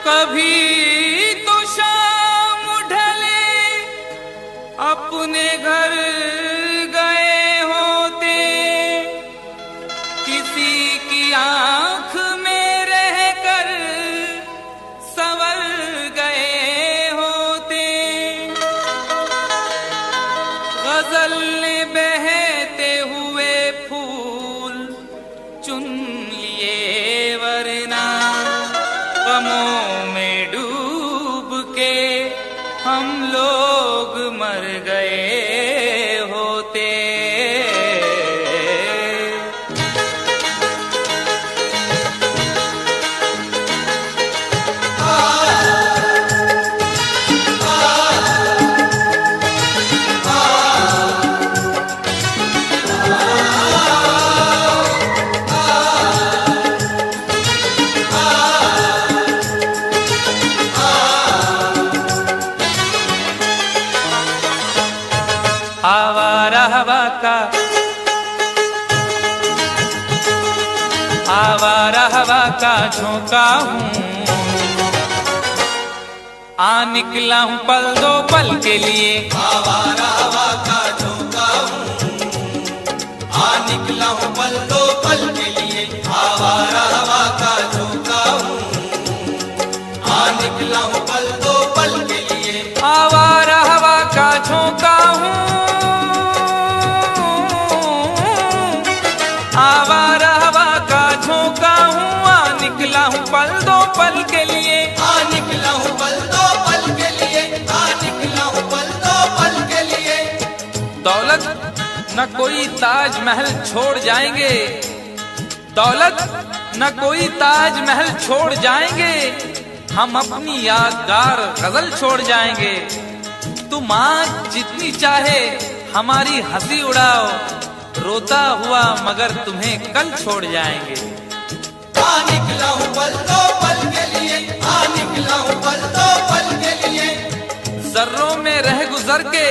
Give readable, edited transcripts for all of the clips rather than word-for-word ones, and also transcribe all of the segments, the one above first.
कभी तो शाम ढले अपने घर गए होते, किसी की आंख में रहकर संवर गए होते। गजल ने बहते हुए फूल चुन लिए, वरना गमों में डूब के हम लोग मर गए होते। आवारा हवा का झोंका हूँ, आ निकला हूँ पल दो पल के लिए। आवारा हवा का झोंका हूँ, आ निकला हूँ पल दो पल के लिए। आवारा हवा का झोंका हूँ, आ निकला हूँ पल दो पल के लिए। आवारा हवा का झोंका हूँ, आवारा हवा का झोंका हूँ, आ निकला हूँ पल दो पल के लिए। आ निकला हूँ पल दो पल के लिए, आ निकला हूँ पल दो पल के लिए। दौलत न कोई ताज महल छोड़ जाएंगे, दौलत न कोई ताज महल छोड़ जाएंगे, हम अपनी यादगार गजल छोड़ जाएंगे। तुम आज जितनी चाहे हमारी हंसी उड़ाओ, रोता हुआ मगर तुम्हें कल छोड़ जाएंगे। आ निकला हूँ पल दो पल के लिए, आ निकला हूँ पल दो पल के लिए। जर्रों में रह गुजर के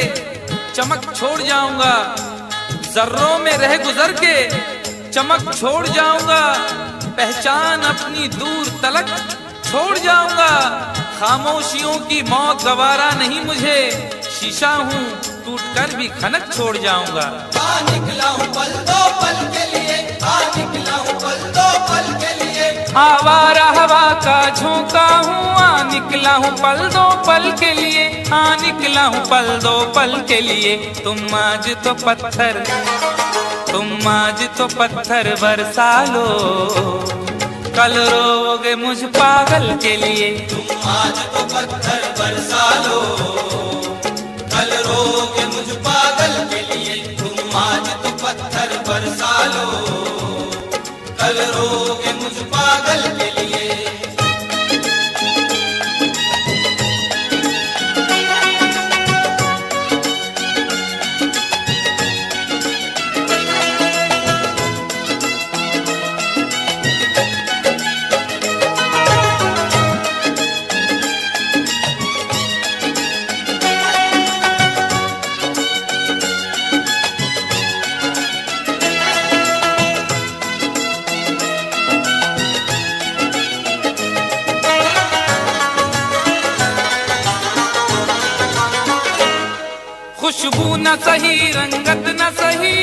चमक छोड़ जाऊंगा, जर्रों में रह गुजर के चमक छोड़ जाऊंगा, पहचान अपनी दूर तलक छोड़ जाऊंगा। खामोशियों की मौत गवारा नहीं मुझे, शीशा हूँ टूट कर भी खनक छोड़ जाऊंगा। आ निकला हूँ पल दो पल के लिए, आ निकला हूँ पल दो पल के लिए। आवारा हवा का झोंका हूँ, आ निकला हूँ पल दो पल के लिए, आ निकला हूँ पल दो पल के लिए। तुम आज तो पत्थर, तुम आज तो पत्थर बरसा लो, कल रोगे मुझ पागल के लिए। तुम आज तो पत्थर बरसा लो, कल रोगे मुझ पागल के लिए। तुम आज तो पत्थर बरसा लो, कल रोगे मुझ पागल के लिए। खुशबू न सही, रंगत न सही,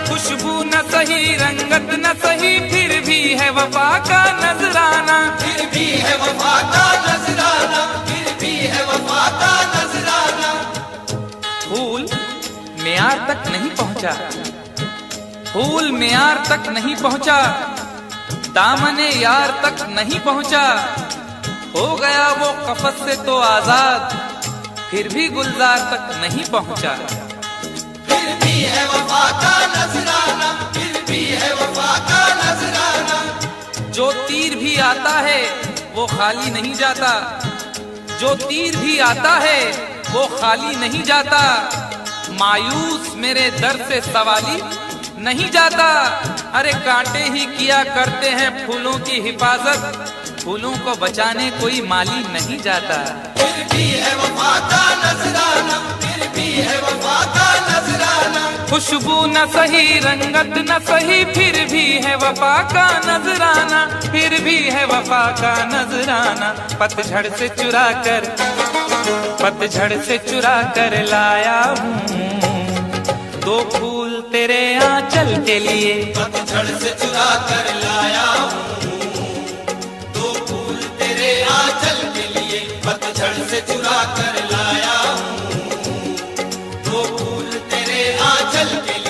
खुशबू न सही, रंगत न सही, फिर भी है वफा का नजराना। फिर भी है वफा का नजराना, फिर भी है वफा का नजराना। फूल मेयार तक नहीं पहुंचा, फूल मेयार तक नहीं पहुंचा, दामने यार तक नहीं पहुंचा, हो गया वो कफस से तो आजाद, फिर भी गुलजार तक नहीं पहुंचा। फिर भी है वफा का नजराना, फिर भी है वफा का नजराना। जो तीर भी आता है वो खाली नहीं जाता, जो तीर भी आता है वो खाली नहीं जाता, मायूस मेरे दर से सवाली नहीं जाता। अरे कांटे ही किया करते हैं फूलों की हिफाजत, फूलों को बचाने कोई माली नहीं जाता। फिर भी है वफा का नजराना, फिर भी है वफा का नजराना। खुशबू न सही रंगत न सही, फिर भी है वफा का नजराना, फिर भी है वफा का नजराना। पतझड़ से चुरा कर लाया हूँ दो फूल तेरे आंचल के लिए। पतझड़ से चुरा कर लाया हूँ दो फूल तेरे आंचल के लिए। पतझड़ से चुरा कर लाया हूँ दो फूल तेरे आंचल के लिए।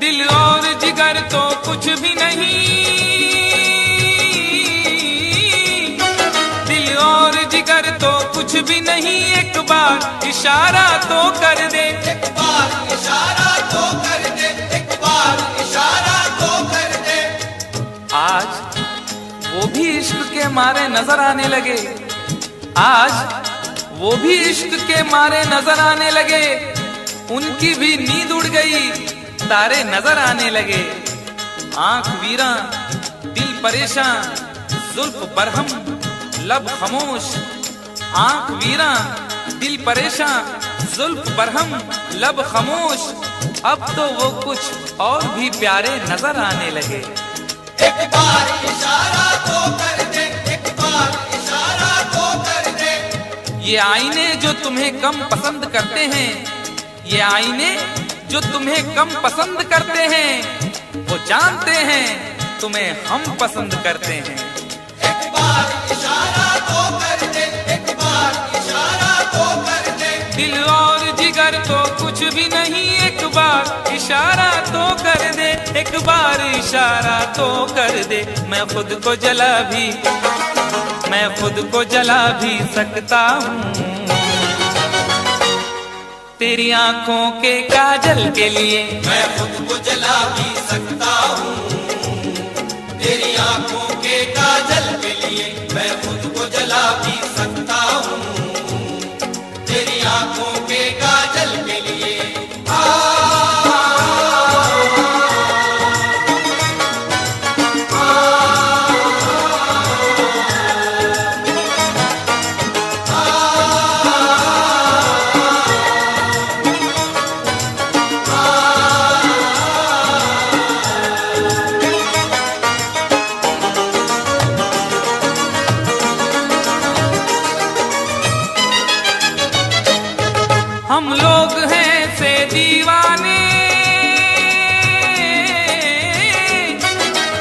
दिल और जिगर तो कुछ भी नहीं, दिल और जिगर तो कुछ भी नहीं, एक बार इशारा तो कर दे। एक बार इशारा तो कर दे, एक बार इशारा तो कर दे। आज वो भी इश्क के मारे नजर आने लगे, आज वो भी इश्क के मारे नजर आने लगे। उनकी भी नींद उड़ गई, तारे नजर आने लगे। आंख वीरा दिल परेशान, जुल्फ बरहम लब खामोश। आंख वीरा दिल परेशान, जुल्फ बरहम लब खामोश। अब तो वो कुछ और भी प्यारे नजर आने लगे। एक बार इशारा तो कर दे, एक बार इशारा तो कर दे। ये आईने जो तुम्हें कम पसंद करते हैं, ये आईने जो तुम्हें कम पसंद करते हैं, वो जानते हैं तुम्हें हम पसंद करते हैं। एक बार इशारा तो कर दे, एक बार इशारा तो कर दे। दिल और जिगर तो कुछ भी नहीं, एक बार इशारा तो कर दे, एक बार इशारा तो कर दे। मैं खुद को जला भी सकता हूँ तेरी आंखों के काजल के लिए। मैं खुद को जला भी सकता हूँ तेरी आंखों के काजल के लिए। मैं खुद को जला भी सकता हूँ तेरी आंखों के काजल के लिए। हम लोग हैं से दीवाने,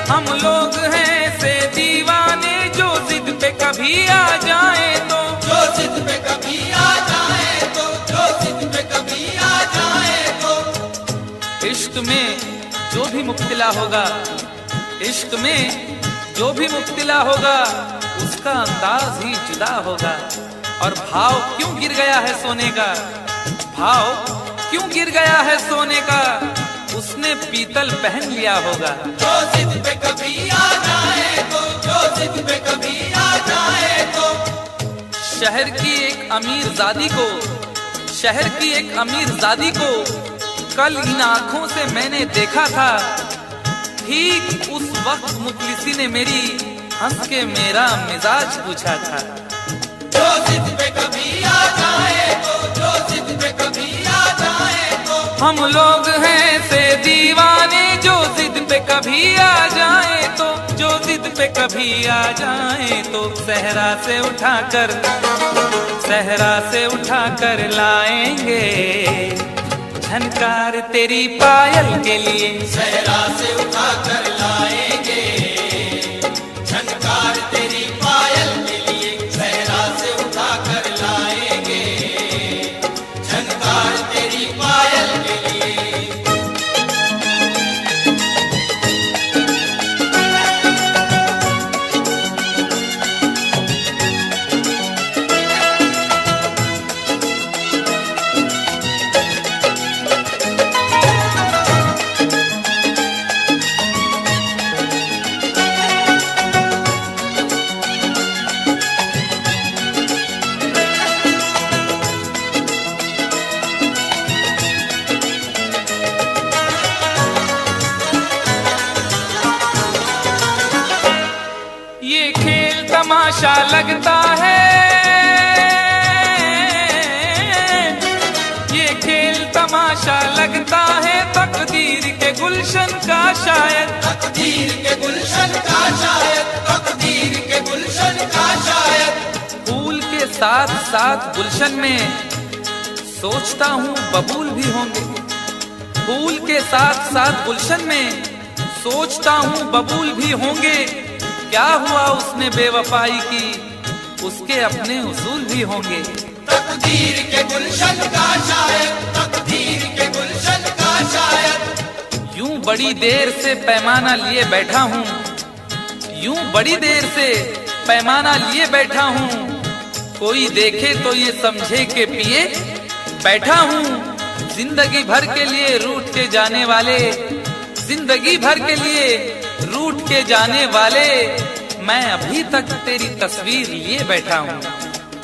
हम लोग हैं से दीवाने, जो जिद पे कभी आ जाए तो, जो जिद पे कभी आ जाए तो, जो जिद पे कभी आ जाए तो। इश्क में जो भी मुब्तला होगा, इश्क में जो भी मुब्तला होगा, उसका अंदाज ही जुदा होगा। और भाव क्यों गिर गया है सोने का, भाव क्यों गिर गया है सोने का, उसने पीतल पहन लिया होगा। जो जिद पे कभी आ जाए तो, जो जिद पे कभी आ जाए तो। शहर की एक अमीर जादी को, शहर की एक अमीर जादी को कल इन आंखों से मैंने देखा था। ठीक उस वक्त मुखलिसी ने मेरी हंस के मेरा मिजाज पूछा था। जो जिद पे कभी आ जाए तो, जो जिद पे कभी आ जाए तो। हम लोग हैं से दीवाने, जो जिद पे कभी आ जाए तो, जो जिद पे कभी आ जाए तो। सहरा से उठाकर लाएंगे झनकार तेरी पायल के लिए। सहरा से उठाकर लाएंगे झनकार तेरी पायल के लिए। सहरा से उठाकर लाएंगे झनकार तेरी पायल के लिए। तमाशा लगता है, ये खेल तमाशा लगता है, तकदीर के गुलशन का शायद, तकदीर के गुलशन का शायद, तकदीर के गुलशन का शायद। फूल के साथ साथ गुलशन में सोचता हूँ बबूल भी होंगे। फूल के साथ साथ गुलशन में सोचता हूँ बबूल भी होंगे। क्या हुआ उसने बेवफाई की, उसके अपने उसूल भी होंगे। तकदीर के गुलशन का शायद, तकदीर के गुलशन का शायद। यूं बड़ी देर से पैमाना लिए बैठा हूँ, यूं बड़ी देर से पैमाना लिए बैठा हूँ, कोई देखे तो ये समझे के पिए बैठा हूँ। जिंदगी भर के लिए रूठ के जाने वाले, जिंदगी भर के लिए रूठ के जाने वाले, मैं अभी तक तेरी तस्वीर लिए बैठा हूँ।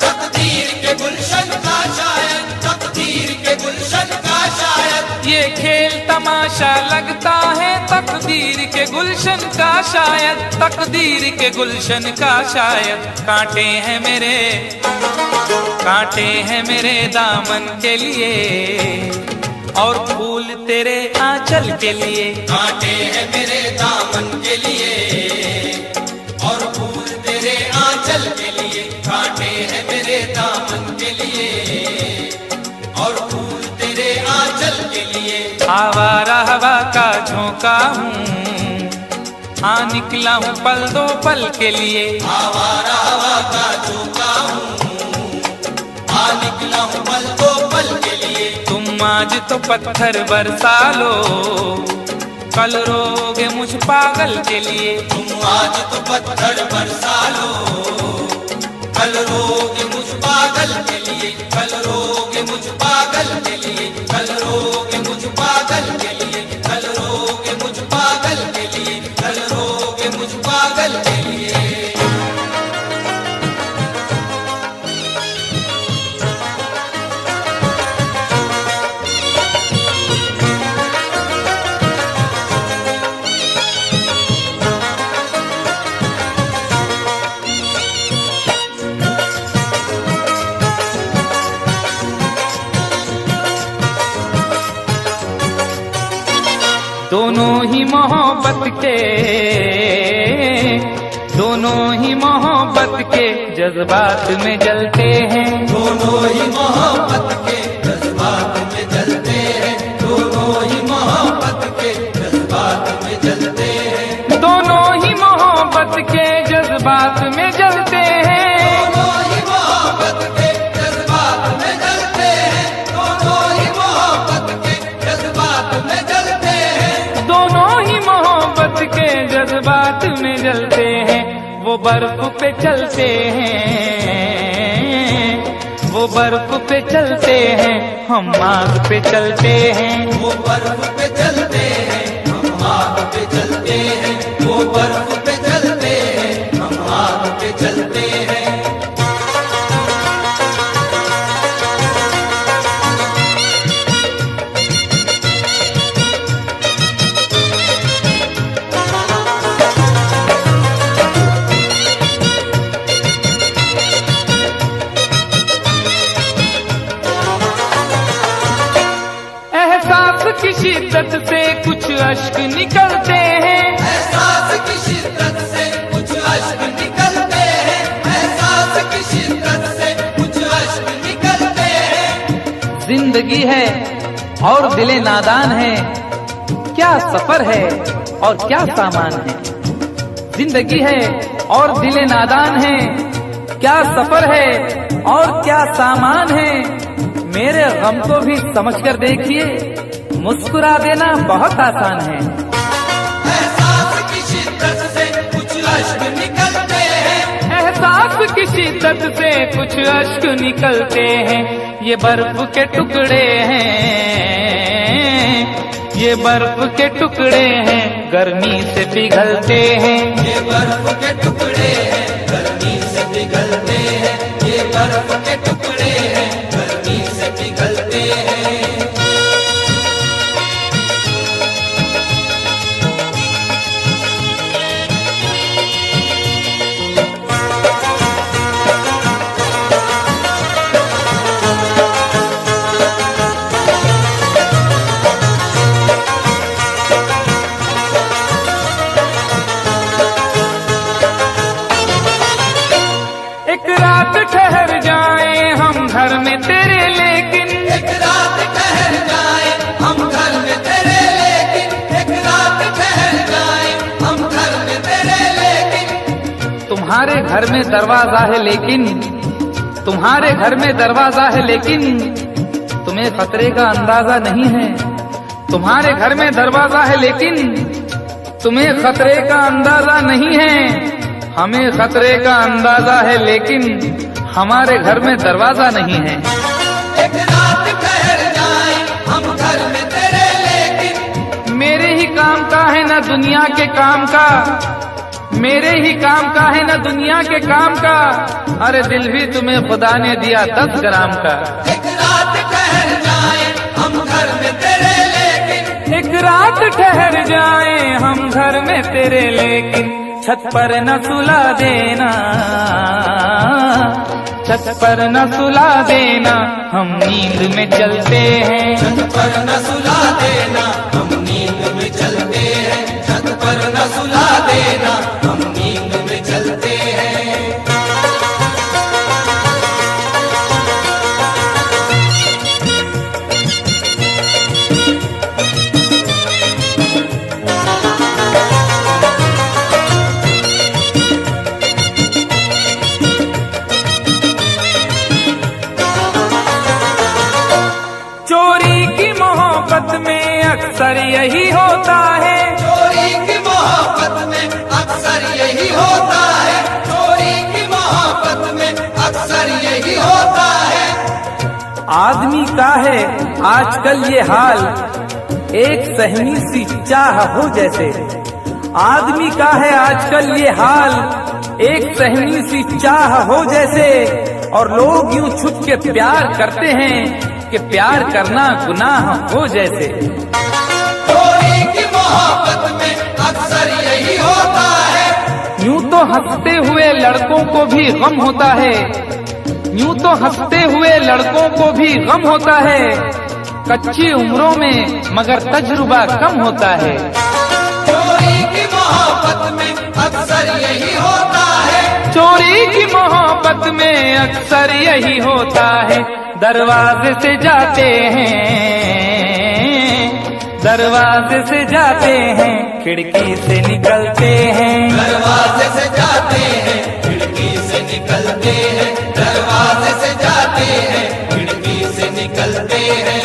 तकदीर के गुलशन का शायद, तकदीर के गुलशन का शायद। ये खेल तमाशा लगता है, तकदीर के गुलशन का शायद, तकदीर के गुलशन का शायद। कांटे हैं मेरे, कांटे हैं मेरे दामन के लिए, और फूल तेरे आंचल के लिए। कांटे हैं मेरे दामन के लिए, और फूल तेरे आंचल के लिए। कांटे हैं मेरे दामन के लिए, और फूल तेरे आंचल के लिए। आवारा हवा का झोंका हूँ, हाँ निकला हूँ पल दो पल के लिए। आवारा हवा का झोंका हूँ, हाँ निकला हूँ पल दो पल के लिए। तुम आज तो पत्थर बरसा लो, कल रोगे मुझ पागल के लिए। तुम आज तो पत्थर बरसा लो, कल रोगे मुझ पागल के लिए। कल रोगे मुझ पागल के लिए, कल रोगे मुझ पागल के लिए, कल रोगे मुझ पागल के लिए, कल रोगे मुझ पागल के लिए। दोनों ही मोहब्बत के, दोनों ही मोहब्बत के जज्बात में जलते हैं। दोनों ही मोहब्बत के जज्बात में जलते हैं, दोनों ही मोहब्बत के जज्बात में जलते हैं। दोनों ही मोहब्बत के जज्बात में जलते हैं। दोनों ही मोहब्बत के जज्बात में जलते हैं, दोनों ही मोहब्बत के जज्बात में जलते हैं। दोनों ही मोहब्बत के जज्बात में जलते हैं। वो बर्फ पे चलते हैं, वो बर्फ पे चलते हैं, हम आग पे चलते हैं। वो बर्फ पे चलते हैं, हम आग पे चलते हैं। वो बर्फ पे चलते हैं, हम आग पे चलते हैं। की शिद्दत से कुछ अश्क निकलते हैं। एहसास की शिद्दत से कुछ अश्क निकलते हैं, एहसास की शिद्दत से कुछ अश्क निकलते हैं। जिंदगी है और दिले नादान है, क्या सफर है और क्या सामान है। जिंदगी है और दिले नादान है, क्या सफर है और क्या सामान है। मेरे गम को भी समझकर देखिए, मुस्कुरा देना बहुत आसान है। एहसास की शिद्दत से कुछ अश्क निकलते हैं, एहसास की शिद्दत से कुछ अश्क निकलते हैं। ये बर्फ के टुकड़े हैं, ये बर्फ के टुकड़े हैं, गर्मी से पिघलते हैं। ये बर्फ के टुकड़े हैं, गर्मी से पिघलते हैं। ये बर्फ के टुकड़े हैं, गर्मी से पिघलते हैं। रात ठहर जाए हम घर में तेरे, लेकिन एक रात ठहर जाए हम घर में तेरे, लेकिन एक रात ठहर जाए हम घर में तेरे, लेकिन तुम्हारे घर में दरवाजा है लेकिन, तुम्हारे घर में दरवाजा है लेकिन तुम्हें खतरे का अंदाजा नहीं है। तुम्हारे घर में दरवाजा है लेकिन तुम्हें खतरे का अंदाजा नहीं है। हमें खतरे का अंदाजा है लेकिन हमारे घर में दरवाजा नहीं है। एक रात ठहर जाए हम घर में तेरे, लेकिन मेरे ही काम का है ना दुनिया के काम का, मेरे ही काम का है ना दुनिया के काम का। अरे दिल भी तुम्हें खुदा ने दिया 10 ग्राम का। एक रात ठहर जाए हम घर में तेरे, लेकिन एक रात ठहर जाए हम घर में तेरे, लेकिन छत पर न सुला देना, छत पर न सुला देना, हम नींद में चलते हैं। छत पर न सुला देना हम नींद में चलते हैं, छत पर न सुला देना हम नींद में चलते हैं। चोरी की मोहब्बत में अक्सर यही होता है, चोरी की मोहब्बत में अक्सर यही होता है, चोरी की मोहब्बत में अक्सर यही होता है। आदमी का है आजकल ये हाल, एक सहनी सी चाह हो जैसे। आदमी का है आजकल ये हाल, एक सहनी सी चाह हो जैसे। और लोग यूं छुप के प्यार करते हैं कि प्यार करना गुनाह हो जैसे। चोरी की मोहब्बत में अक्सर यही होता है। यूं तो हंसते हुए लड़कों को भी गम होता है, यूं तो हंसते हुए लड़कों को भी गम होता है। कच्ची उम्रों में मगर तजुर्बा कम होता है। चोरी की मोहब्बत में अक्सर यही होता है, चोरी की मोहब्बत में अक्सर यही होता है। दरवाजे से जाते हैं, दरवाजे से जाते हैं, खिड़की से निकलते हैं। दरवाजे से जाते हैं खिड़की से निकलते हैं, दरवाजे से जाते हैं खिड़की से निकलते हैं।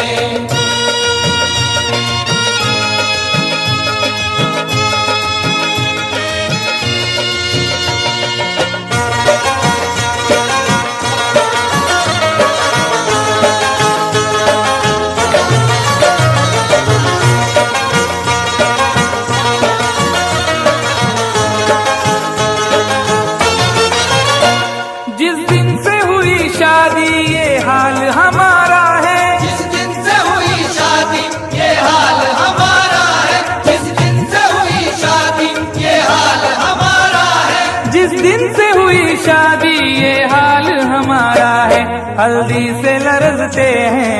जिस दिन से हुई शादी ये हाल हमारा है, जिस दिन से हुई शादी ये हाल हमारा है, जिस दिन से हुई शादी ये हाल हमारा है। जिस दिन से हुई शादी ये हाल हमारा है। हल्दी से लरजते हैं,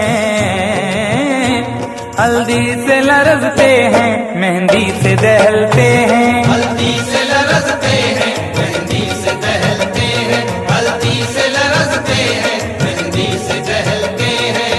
हल्दी से लरजते हैं, मेहंदी से दहलते हैं। हल्दी से लरजते हैं मेहंदी से दहलते हैं, हल्दी से लरजते हैं मेहंदी से दहलते हैं।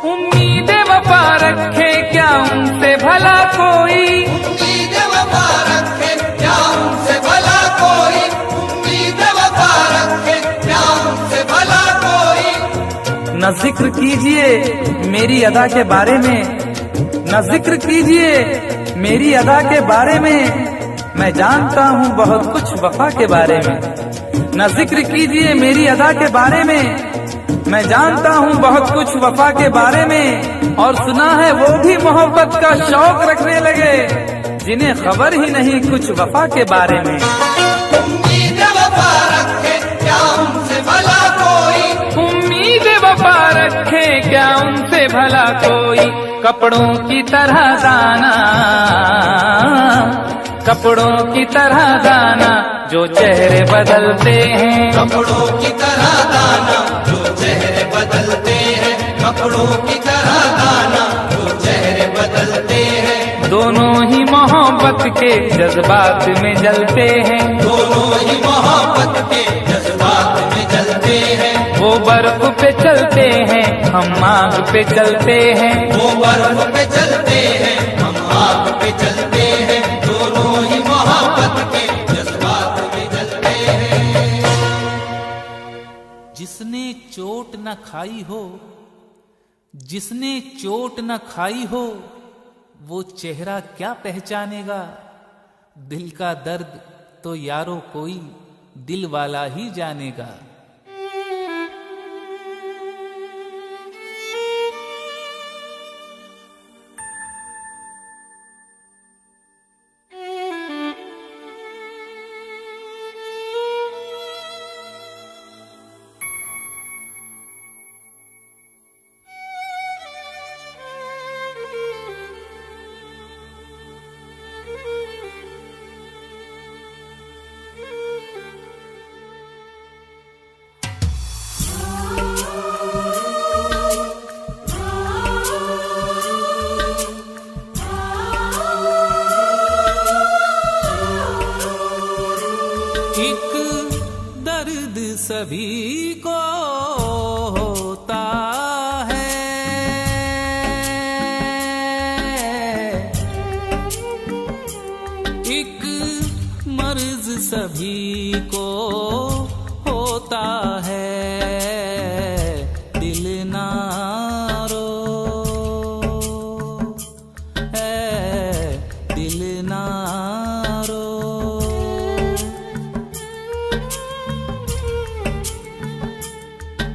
उम्मीद वफा रखे क्या उनसे भला कोई, उम्मीद वफा रखे क्या उनसे भला कोई, उम्मीद वफा रखे क्या उनसे भला कोई। न जिक्र कीजिए मेरी अदा के बारे में, न जिक्र कीजिए मेरी अदा के बारे में। मैं जानता हूँ बहुत कुछ वफा के बारे में। न जिक्र कीजिए मेरी अदा के बारे में, मैं जानता हूँ बहुत कुछ वफा के बारे में। और सुना है वो भी मोहब्बत का शौक रखने लगे जिन्हें खबर ही नहीं कुछ वफा के बारे में। उम्मीद वफा रखे क्या उनसे भला कोई, उम्मीद वफा रखे क्या उनसे भला कोई। कपड़ों की तरह दाना, कपड़ों की तरह दाना जो चेहरे बदलते हैं, कपड़ों की तरह दाना जो चेहरे बदलते हैं, कपड़ों की तरह दाना जो चेहरे बदलते हैं। दोनों ही मोहब्बत के जज्बात में जलते हैं, दोनों ही मोहब्बत के जज्बात में जलते हैं। वो बर्फ पे चलते हैं, हम आग पे चलते हैं। वो बर्फ पे चलते हैं, हम आग पे चलते हैं। दोनों ही मोहब्बत के जज्बात में जलते हैं। जिसने चोट न खाई हो, जिसने चोट न खाई हो, वो चेहरा क्या पहचानेगा। दिल का दर्द तो यारो कोई दिल वाला ही जानेगा। एक दर्द सभी को होता है, एक मर्ज सभी को होता है। दिल ना रो है, दिल ना रो।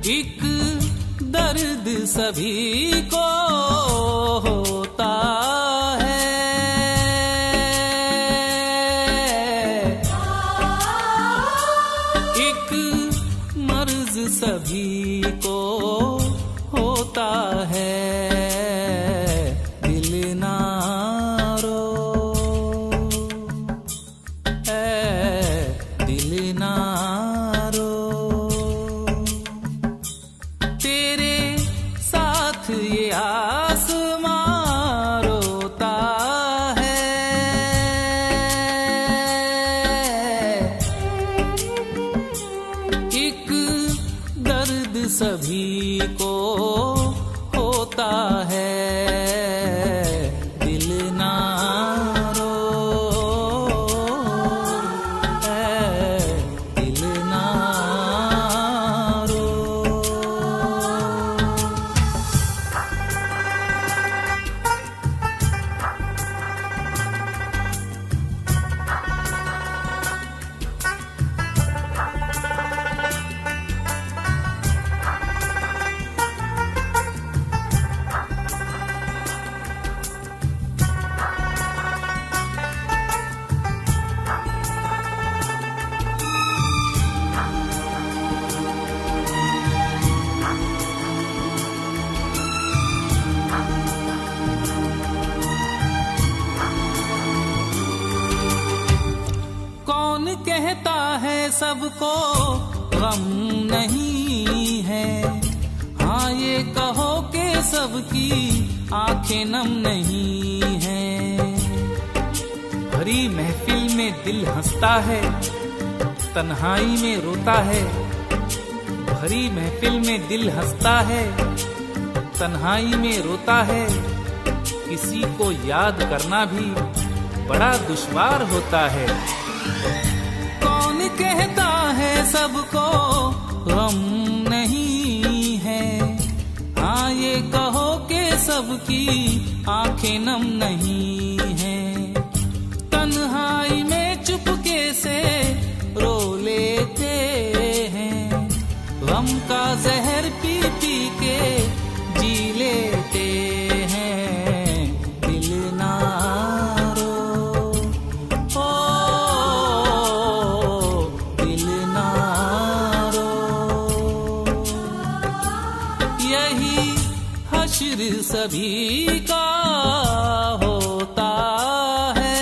एक दर्द सभी को होता है, एक मर्ज सभी को होता है। दिल ना रो है, दिल ना रो। तेरे साथ ये आसमां रोता है, एक दर्द सभी को होता है। दिल ना रो है, दिल ना रो। कौन कहता है सबको गम नहीं है। हाँ ये कहो कि सबकी आंखें नम नहीं है। भरी महफिल में दिल हंसता है, तन्हाई में रोता है। भरी महफिल में दिल हंसता है, तन्हाई में रोता है। किसी को याद करना भी बड़ा दुश्वार होता है। कौन कहता है सबको गम नहीं है। हाँ ये कहो कि सबकी आंखें नम नहीं है। तन्हाई में चुपके से रो लेते हैं, गम का जहर पी पी के जी लेते हैं। दिल ना रो ओ दिल ना रो। यही हश्र सभी का होता है।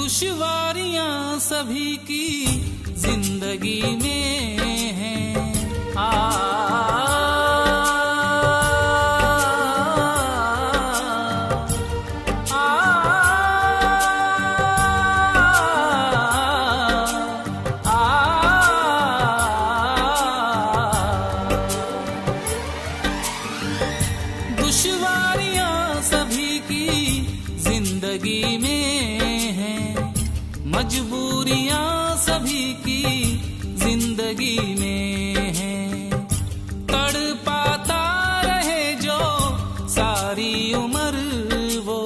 दुश्वारियां सभी की जिंदगी में हैं। दुश्वारियां सभी की जिंदगी में हैं, मजबूरियां सभी की जिंदगी में हैं। तड़पाता रहे जो सारी उम्र वो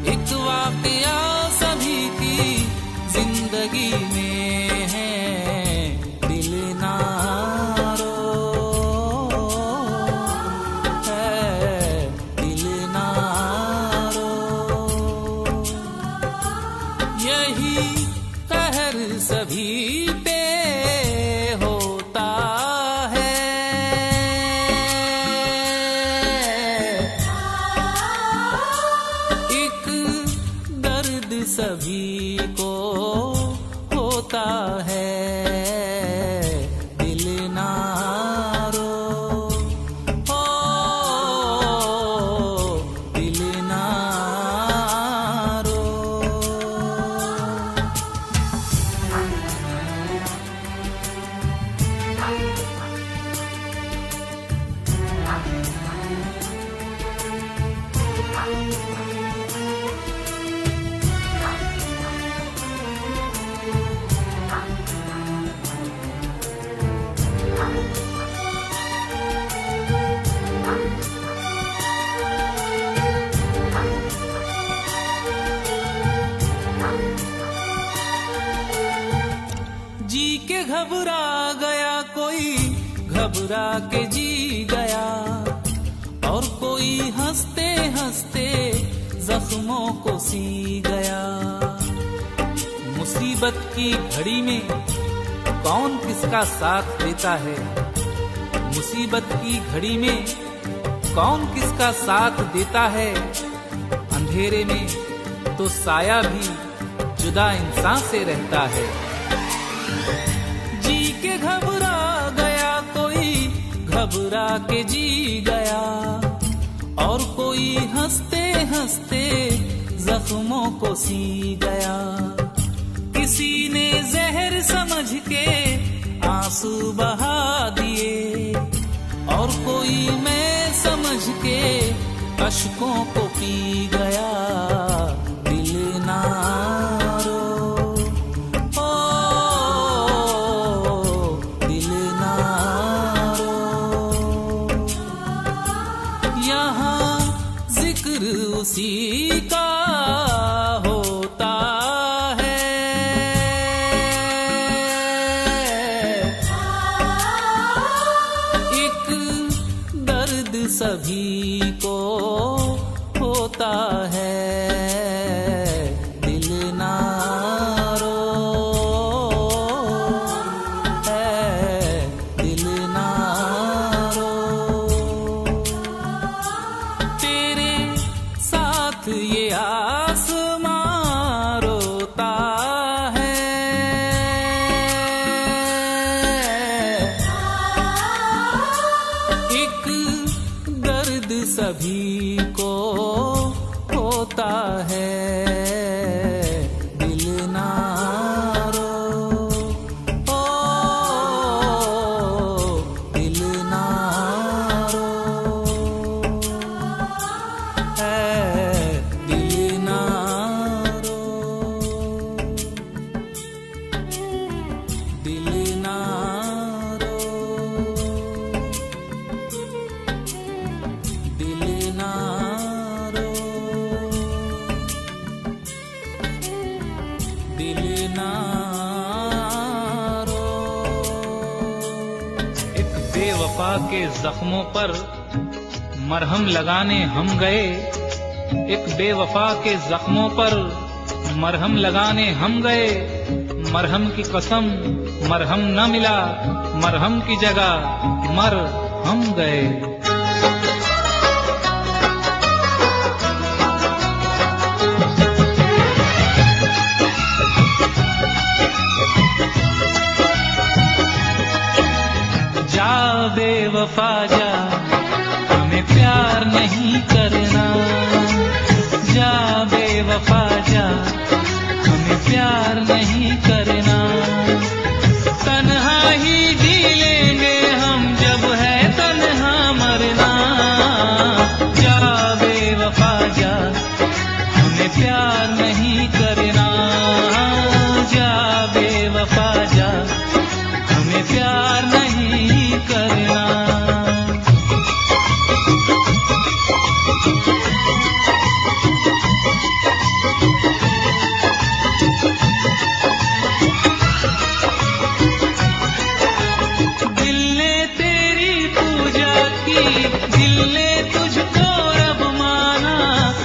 एक वाकया सभी की जिंदगी में है। दिल ना सभी पे होता है, एक दर्द सभी को होता है। दिल ना रो, ओ दिल ना रो। जी के घबरा गया कोई, घबरा के जी गया, और कोई हंसते हंसते जख्मों को सी गया। मुसीबत की घड़ी में कौन किसका साथ देता है, मुसीबत की घड़ी में कौन किसका साथ देता है। अंधेरे में तो साया भी जुदा इंसान से रहता है। जी के घबरा गया कोई, घबरा के जी गया, और कोई हंसते हंसते जख्मों को सी गया। किसी ने जहर समझ के आंसू बहा दिए, और कोई मैं समझ के अश्कों को पी गया। दिल ना रो, उसी का होता है। एक दर्द सभी को होता है। दिल ना रो, दिल ना रो। तेरे साथ ये आसमां रोता है, एक दर्द सभी को होता है। दिल ना रो, ओ दिल ना रो, दिल ना रो, दिल ना रो, दिल ना रो, दिल ना रो। एक बेवफा के जख्मों पर मरहम लगाने हम गए, एक बेवफा के जख्मों पर मरहम लगाने हम गए। मरहम की कसम मरहम न मिला, मरहम की जगह मर हम गए। बेवफा जा, हमें प्यार नहीं करना। जा बेवफा जा, हमें प्यार नहीं करना। तन्हा ही जी लेंगे हम, जब है तन्हा मरना। जा बेवफा जा, हमें प्यार नहीं करना। जा बेवफा जा, हमें प्यार नहीं करना। दिल ने तेरी पूजा की, दिल ने तुझको रब माना।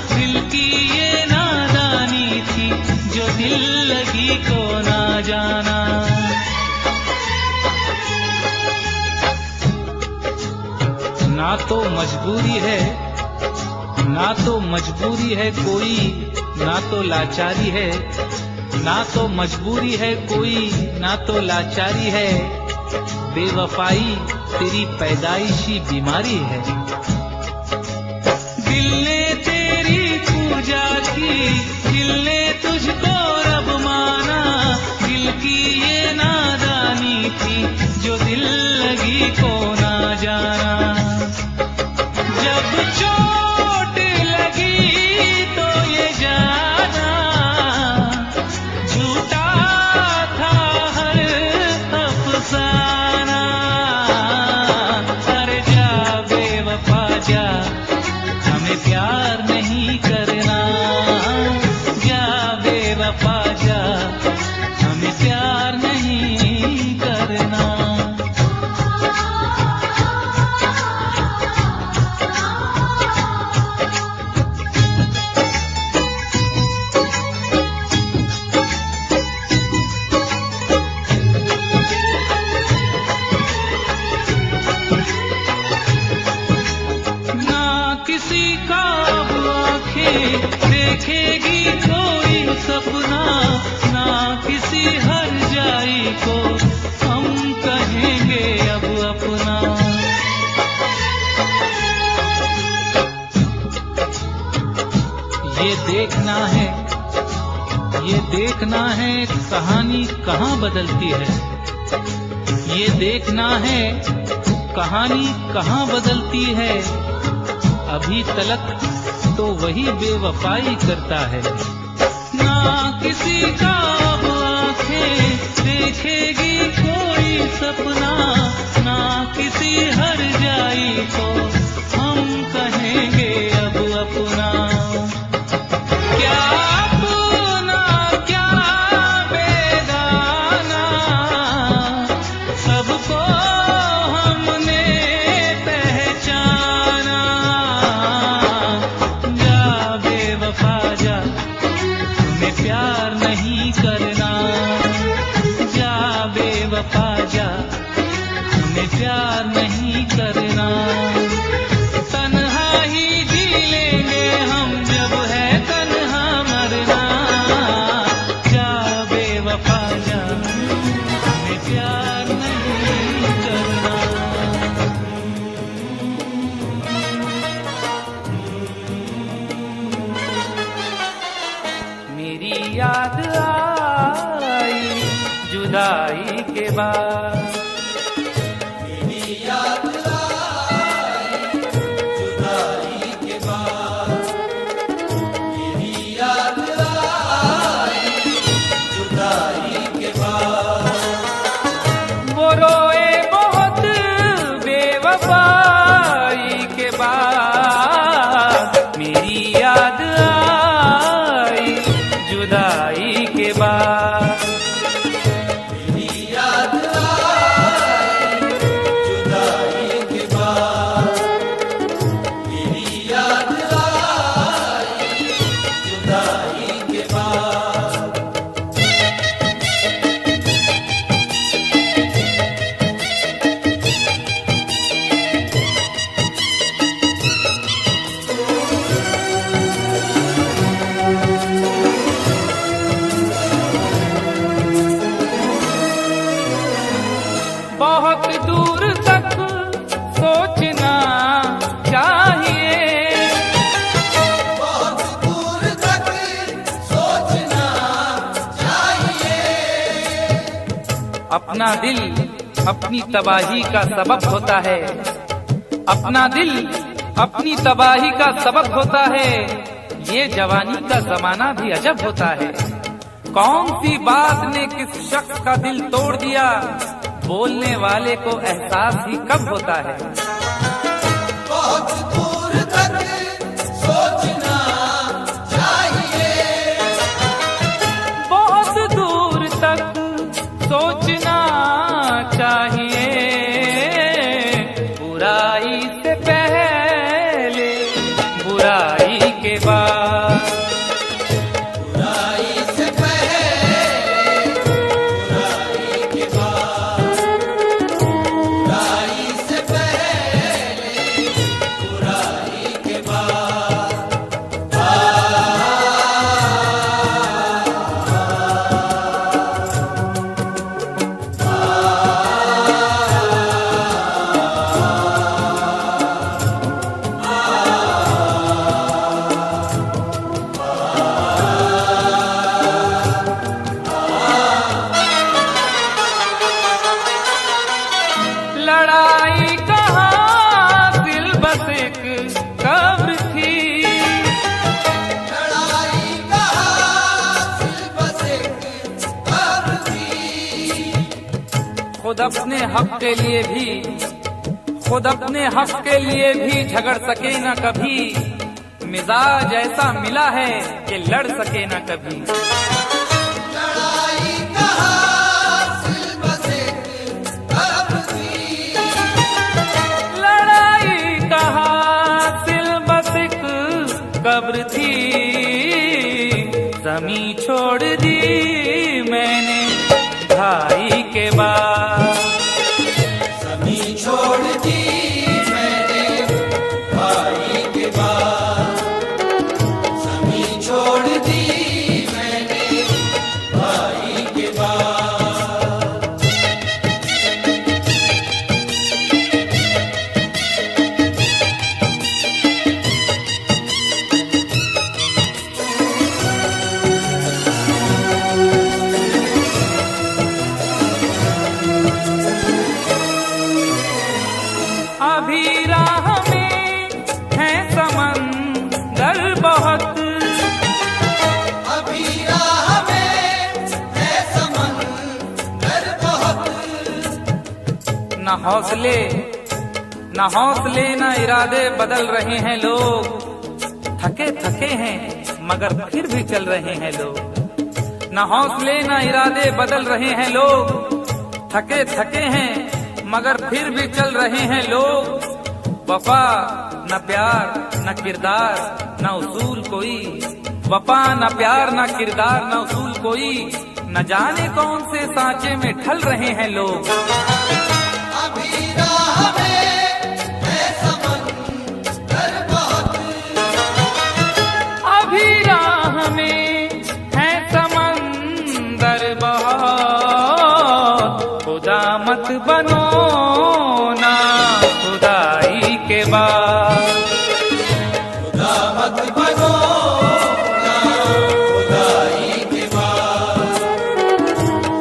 दिल की ये नादानी थी, जो दिल लगी को ना जाना। ना तो मजबूरी है, ना तो मजबूरी है कोई, ना तो लाचारी है। ना तो मजबूरी है कोई, ना तो लाचारी है। बेवफाई तेरी पैदाइशी बीमारी है। दिल ने तेरी पूजा की, दिल ने तुझको रब माना। दिल की ये नादानी थी, जो दिल लगी को ना जाना। जब चोट लगी तो ये जाना, झूठा था हर अफसाना। अरे जा बेवफा जा, हमें प्यार नहीं करना। जा बेवफा जा, हमें प्यार नहीं करना। ना किसी का अब आंखें देखेगी कोई सपना। ना किसी हर जाई को हम कहेंगे अब अपना। ये देखना है कहानी कहाँ बदलती है। ये देखना है कहानी कहाँ बदलती है। अभी तलक तो वही बेवफाई करता है। ना किसी का अब आंखें देखेगी कोई सपना। ना किसी हर जाई को हम कहेंगे अब अपना। क्या अपना क्या बेगाना, सबको हमने पहचाना। जा बेवफा जा, हमें प्यार नहीं करना। जा बेवफा जा, हमें प्यार नहीं करना। तन्हा ही जी लेंगे हम, जब है तन्हा मरना। जा बेवफा जा, हमें प्यार नहीं करना। मेरी याद आई जुदाई के बाद। वो रोए बहुत बेवफाई के बाद। मेरी याद आई जुदाई के बाद। अपना दिल अपनी तबाही का सबब होता है, अपना दिल अपनी तबाही का सबब होता है। ये जवानी का जमाना भी अजब होता है। कौन सी बात ने किस शख्स का दिल तोड़ दिया, बोलने वाले को एहसास ही कब होता है। बहुत दूर तक सोचना चाहिए, बहुत दूर तक सोचना चाहिए, बुराई से पहले बुराई के बाद, बुराई से पहले बुराई के बाद, बुराई से पहले बुराई के बाद। लड़ाई कहाँ दिल बस एक कब्र थी, लड़ाई कहाँ दिल बस एक कब्र थी। खुद अपने हक के लिए भी, खुद अपने हक के लिए भी झगड़ सके न कभी, मिजाज ऐसा मिला है कि लड़ सके न कभी। लड़ाई कहाँ दिल बस एक कब्र थी, लड़ाई कहाँ दिल बस एक कब्र थी, जमी छोड़ दी मैंने भाई के बाद, जमीन छोड़ दी मैंने भाई के बाद, जमीन छोड़ दी मैंने भाई के बाद। अभी राह में है समंदर बहुत, अभी राह में है समंदर बहुत, न हौसले न इरादे बदल रहे हैं लोग, थके थके हैं मगर फिर भी चल रहे हैं लोग। न हौसले न इरादे बदल रहे हैं लोग, थके थके हैं मगर फिर भी चल रहे हैं लोग। वफा न प्यार न किरदार न उसूल कोई, वफा न प्यार न किरदार न उसूल कोई, न जाने कौन से सांचे में ढल रहे हैं लोग। अभी राह में है समंदर बहुत, अभी राह में है समंदर बहुत, खुदा मत बनो ना खुदाई के बाद, खुदा मत बनो ना खुदाई के बाद,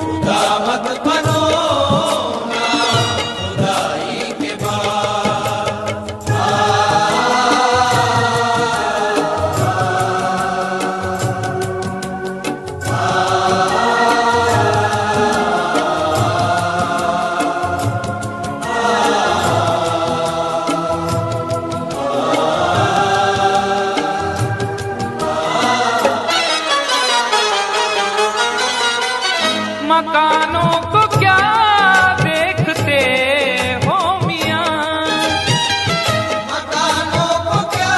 खुदा मत बनो ना खुदाई के बाद। मकानों को क्या देखते हो मियां, मकानों को क्या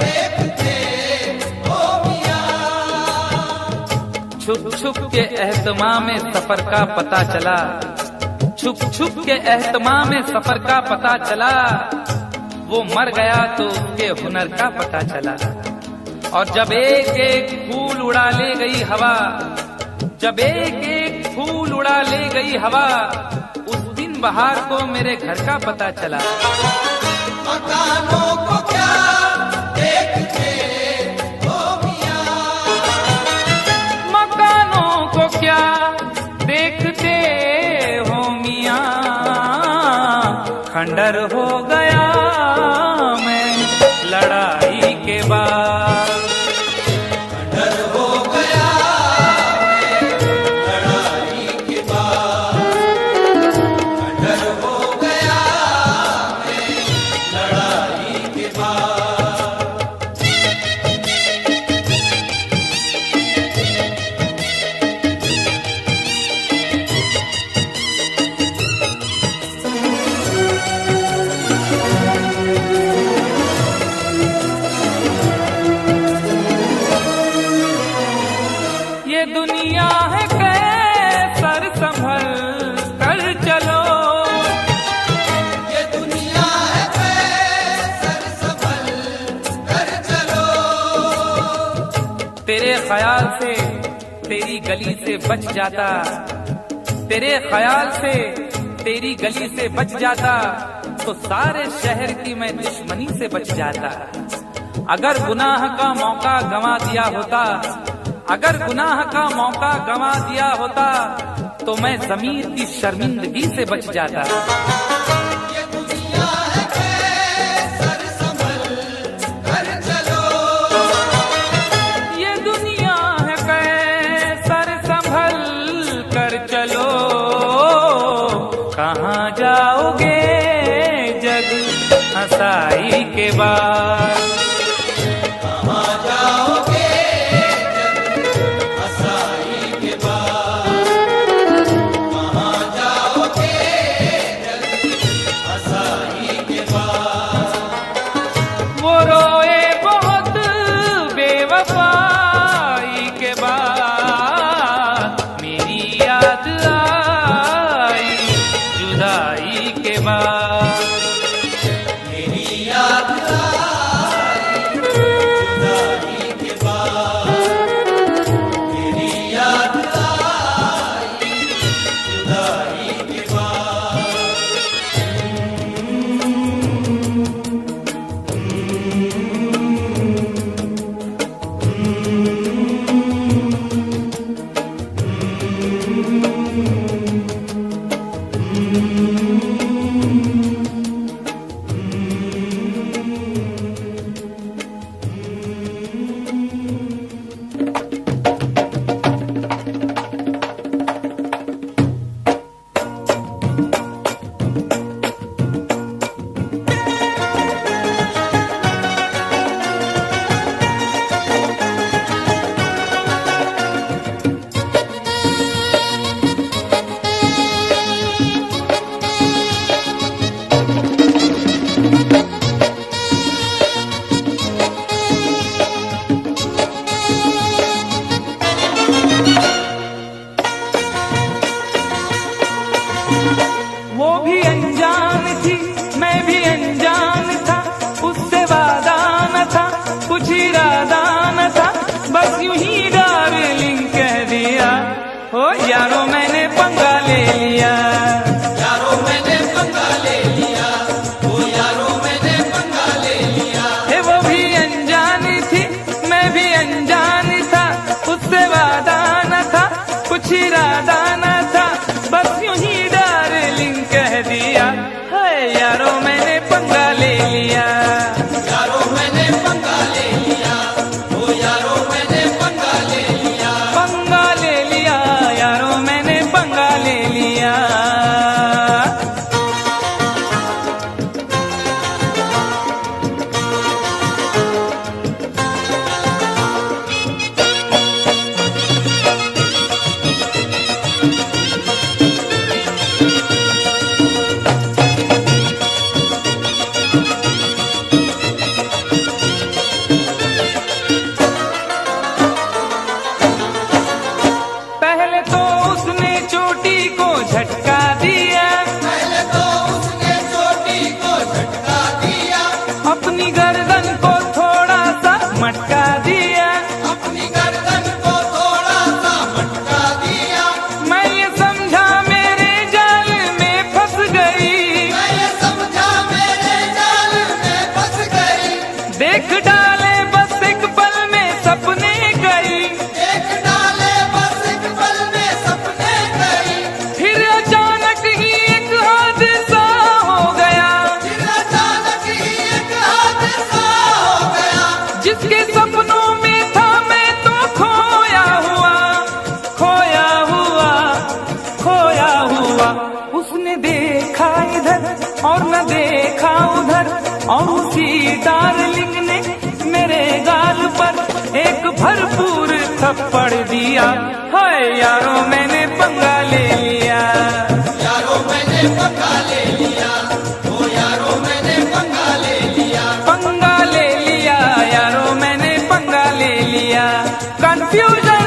देखते हो मियां, छुप छुप के एहतमाम में सफर का पता चला, छुप छुप के एहतमाम में सफर का पता चला, वो मर गया तो उसके हुनर का पता चला। और जब एक एक फूल उड़ा ले गई हवा, जब एक एक फूल उड़ा ले गई हवा, उस दिन बहार को मेरे घर का पता चला। मकानों को क्या देखते हो मियां, मकानों को क्या देखते खंडर हो गया मैं लड़ाई के बाद। खंडर हो गया मैं लड़ाई के बाद। खंडर हो गया मैं लड़ाई के बाद। ये दुनिया है कैसर संभल कर चलो। ये दुनिया है कैसर संभल कर चलो। तेरे ख्याल से तेरी गली से बच जाता, तेरे ख्याल से तेरी गली से बच जाता तो सारे शहर की मैं दुश्मनी से बच जाता। अगर गुनाह का मौका गंवा दिया होता, अगर गुनाह का मौका गंवा दिया होता तो मैं ज़मीर की शर्मिंदगी से बच जाता। ये दुनिया है कैसर संभल कर चलो। ये दुनिया है कैसर संभल कर चलो। कहाँ जाओगे जग हंसाई के बाद। कहाँ जाओगे हंसाई के बाद। कहाँ जाओगे हंसाई के बाद। वो रोए बहुत बेवफाई के बाद। मेरी याद आई जुदाई के बाद। मेरी याद आई जुदाई के बाद। मेरी याद आई जुदाई के बाद। वो भी अनजान थी मैं भी अनजान था, उससे वादा न था कुछ इरादा न था, बस यूं ही डार्लिंग कह दिया। ओ यारो मैंने पंगा ले लिया। यारो मैंने पंगा ले लिया। ओ यारो मैंने पंगा ले लिया। हे वो भी अनजान थी मैं भी अनजान था, उससे वादा न था कुछ इरादा न था, बस यूं ही डार्लिंग कह दिया। है यारो मैंने पंगा ले लिया। यारो मैंने पंगा ले लिया। ओ यारो मैंने पंगा ले लिया। पंगा ले लिया यारो मैंने पंगा ले लिया। और उसी डार्लिंग ने मेरे गाल पर एक भरपूर थप्पड़ दिया। हाय यारो मैंने पंगा ले लिया, यारो मैंने पंगा ले लिया, ओ यारो मैंने पंगा ले लिया, पंगा ले लिया यारो मैंने पंगा ले लिया। कंफ्यूजन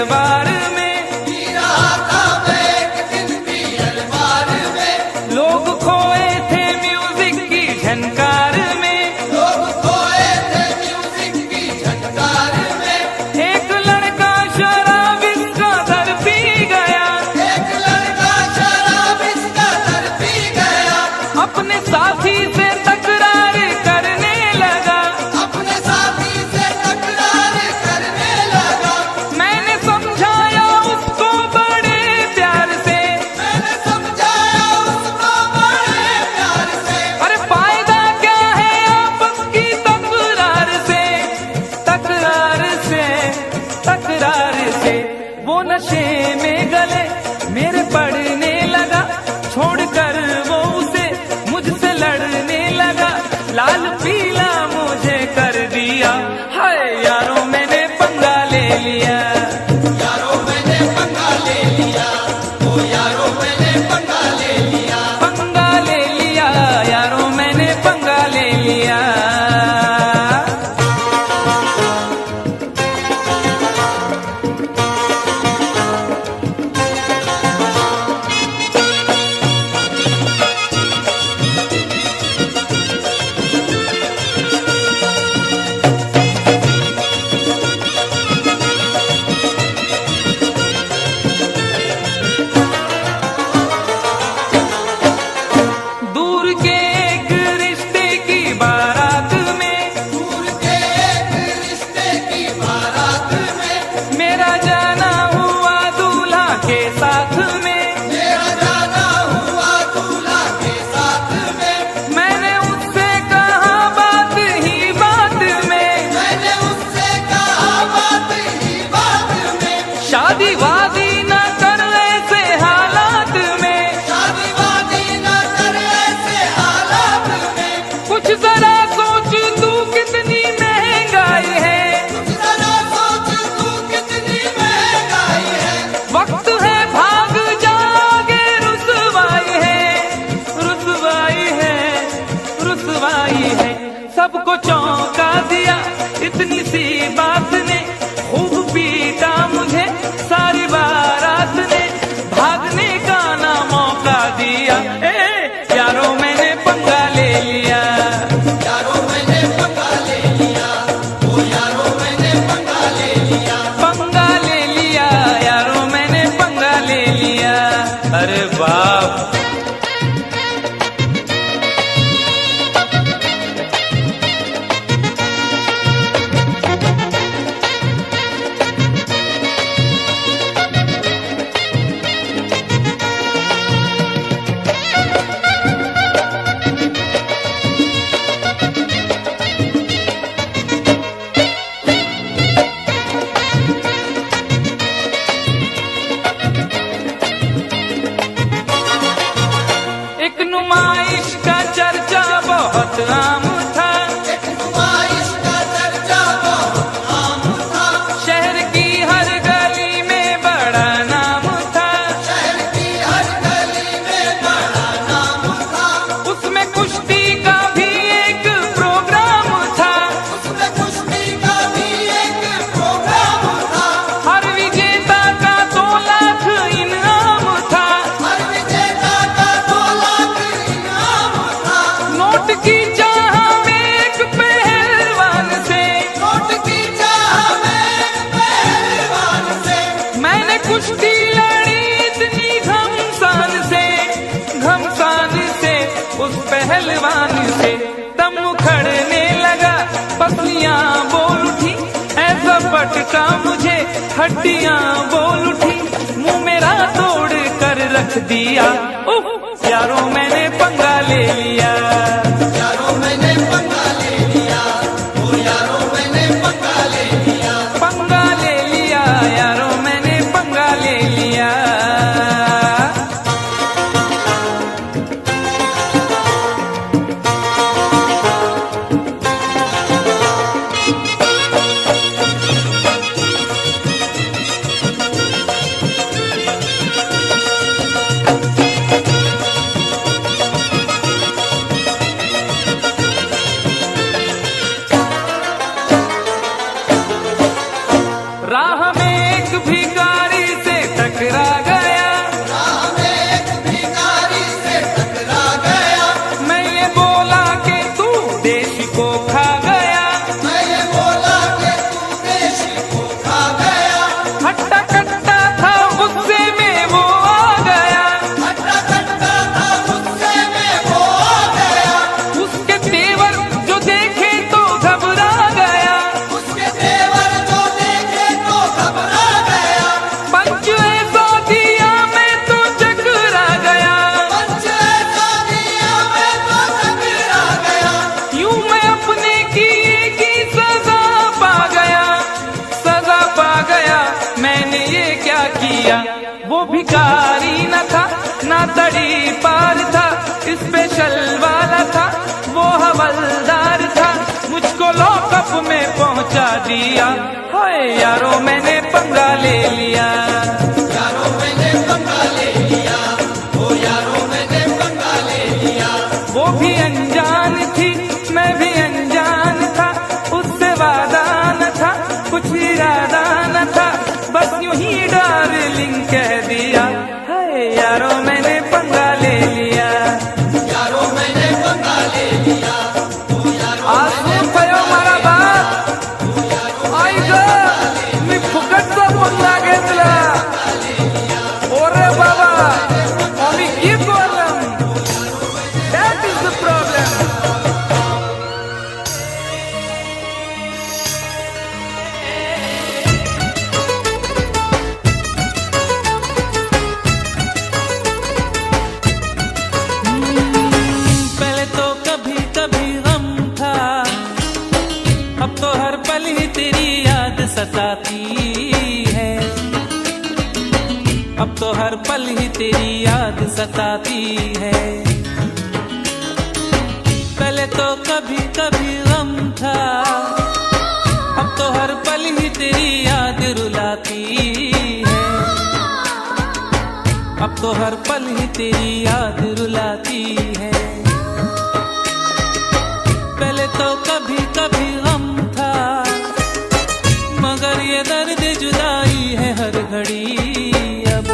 बार में पी रहा था मैं एक दिन बियर बार में, लोग खोए थे म्यूजिक की झनकार में, लोग खोए थे म्यूजिक की झनकार में। एक लड़का शराब इसका दर पी गया, एक लड़का शराब इसका दर पी गया, अपने साथी से तकरार करने लगा, अपने साथी से तकरार करने लगा। मैंने समझाया उसको बड़े प्यार से, मैंने समझाया उसको बड़े प्यार से, अरे फायदा क्या है आपस की तकरार से, तकरार से, तकरार से। वो नशे में गले मेरे पड़ने लगा, छोड़कर वो उसे मुझसे लड़ने लगा, लाल पीला मुझे कर दिया। हाय यारो मैंने पंगा ले लिया, यारो मैंने पंगा ले लिया, ओ यारो मैंने पंगा ले लिया, पंगा ले लिया यारो मैंने पंगा ले लिया। दूर के एक रिश्ते की बारात में, दूर के एक रिश्ते की बारात में, मेरा जाना हुआ दूल्हा के साथ में, मेरा जाना हुआ दूल्हा के साथ में। मैंने उससे कहा बात ही बात में, मैंने उससे कहा बात ही बात में, शादी वादी न कर ऐसे हालात में, शादी वादी न कर ऐसे हालात में। कुछ जरा सोच तू कितनी महंगाई है, जरा सोच तू कितनी महंगाई है, वक्त है भाग जागे, रुसवाई है, रुसवाई है, रुसवाई है। सबको चौंका दिया इतनी सी बात ने, खूब पीटा मुझे सारी बारात ने, भागने का ना मौका दिया। यारो मैंने पंगा ले लिया, यारो मैंने पंगा ले लिया, ओ यारो मैंने पंगा ले लिया, पंगा ले लिया यारो मैंने पंगा ले लिया। अरे बाप, हड्डियां बोल उठी, ऐसा पटका मुझे हड्डियां बोल उठी, मुंह मेरा तोड़ कर रख दिया। उफ, यारों मैंने पंगा ले लिया, यारों मैंने पंगा ले लिया, ओ यारों मैंने पंगा ले लिया, पंगा ले लिया, यारों मैंने पंगा ले लिया। राह में एक भिखारी से टकरा गया, राह में एक भिखारी से टकरा गया, मैं ये बोला कि तू देश को खा गया, मैं ये बोला कि तू देश को खा गया, हट्टा कट्टा था गुस्से में वो आ गया, हट्टा कट्टा था गुस्से में वो आ गया, उसके तेवर जो देखे तो घबरा गया, उसके तेवर जो देखे तो घबरा गया, पंच ऐसा दिया मैं तो चकरा गया, पंच ऐसा दिया मैं तो टकरा गया, यूं मैं अपने किए की सजा पा गया, सजा पा गया। मैंने ये क्या किया, वो भिखारी न था ना तड़ी पार था, स्पेशल वाला था वो हवलदार था, मुझको लॉकअप में पहुंचा दिया। हाय यारों मैंने पंगा ले लिया, यारों मैंने पंगा ले लिया, ओ यारों मैंने पंगा ले लिया, वो भी अनजान थी मैं भी अनजान था, उससे वादा न था कुछ इरादा न था, बस यूं ही डार्लिंग कह दिया। हाय यारों मैंने पंगा ले लिया, यारों मैंने पंगा ले लिया, ओ यारों आसू पयो मारा बाप आई ग मी फुकटचा पंगा घेतला, ओरे बाबा आम्ही की problem, that is the problem. पहले तो कभी कभी गम था, अब तो हर पल ही तेरी याद सताती है, अब तो हर पल ही तेरी याद सताती है। पहले तो कभी कभी गम था, अब तो हर पल ही तेरी याद रुलाती है, अब तो हर पल ही तेरी याद रुलाती है। पहले तो कभी कभी गम था, मगर ये दर्द जुदाई है हर घड़ी अब,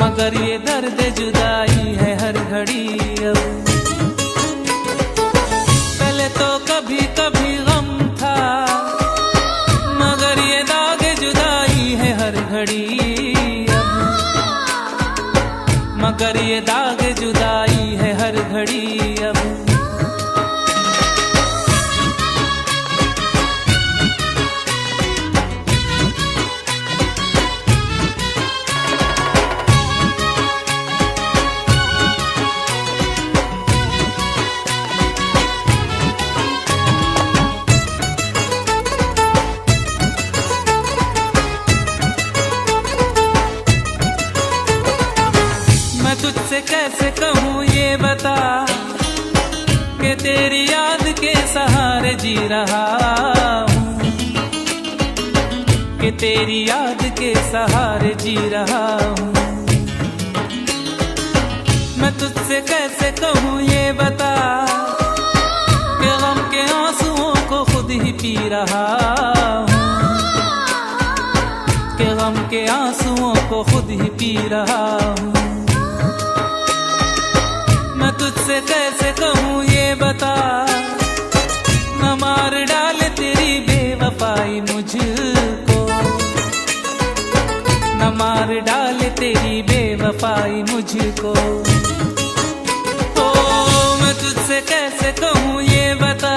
मगर ये दर्द जुदाई है हर घड़ी अब। पहले तो कभी कभी गम था, मगर ये दाग जुदाई है हर घड़ी अब, मगर ये दाग जुदाई है हर घड़ी अब। मैं तुझसे कैसे कहूँ ये बता, कि तेरी याद के सहारे जी रहा हूँ, कि तेरी याद के सहारे जी रहा हूँ। मैं तुझसे कैसे कहूँ ये बता, कि गम के आंसुओं को खुद ही पी रहा हूँ, कि गम के आंसुओं को खुद ही पी रहा हूँ। मैं तुझसे कैसे कहूँ ये बता, न मार डाले तेरी बेवफाई मुझको, न मार डाले तेरी बेवफाई मुझको। तो मैं तुझसे कैसे कहूँ ये बता,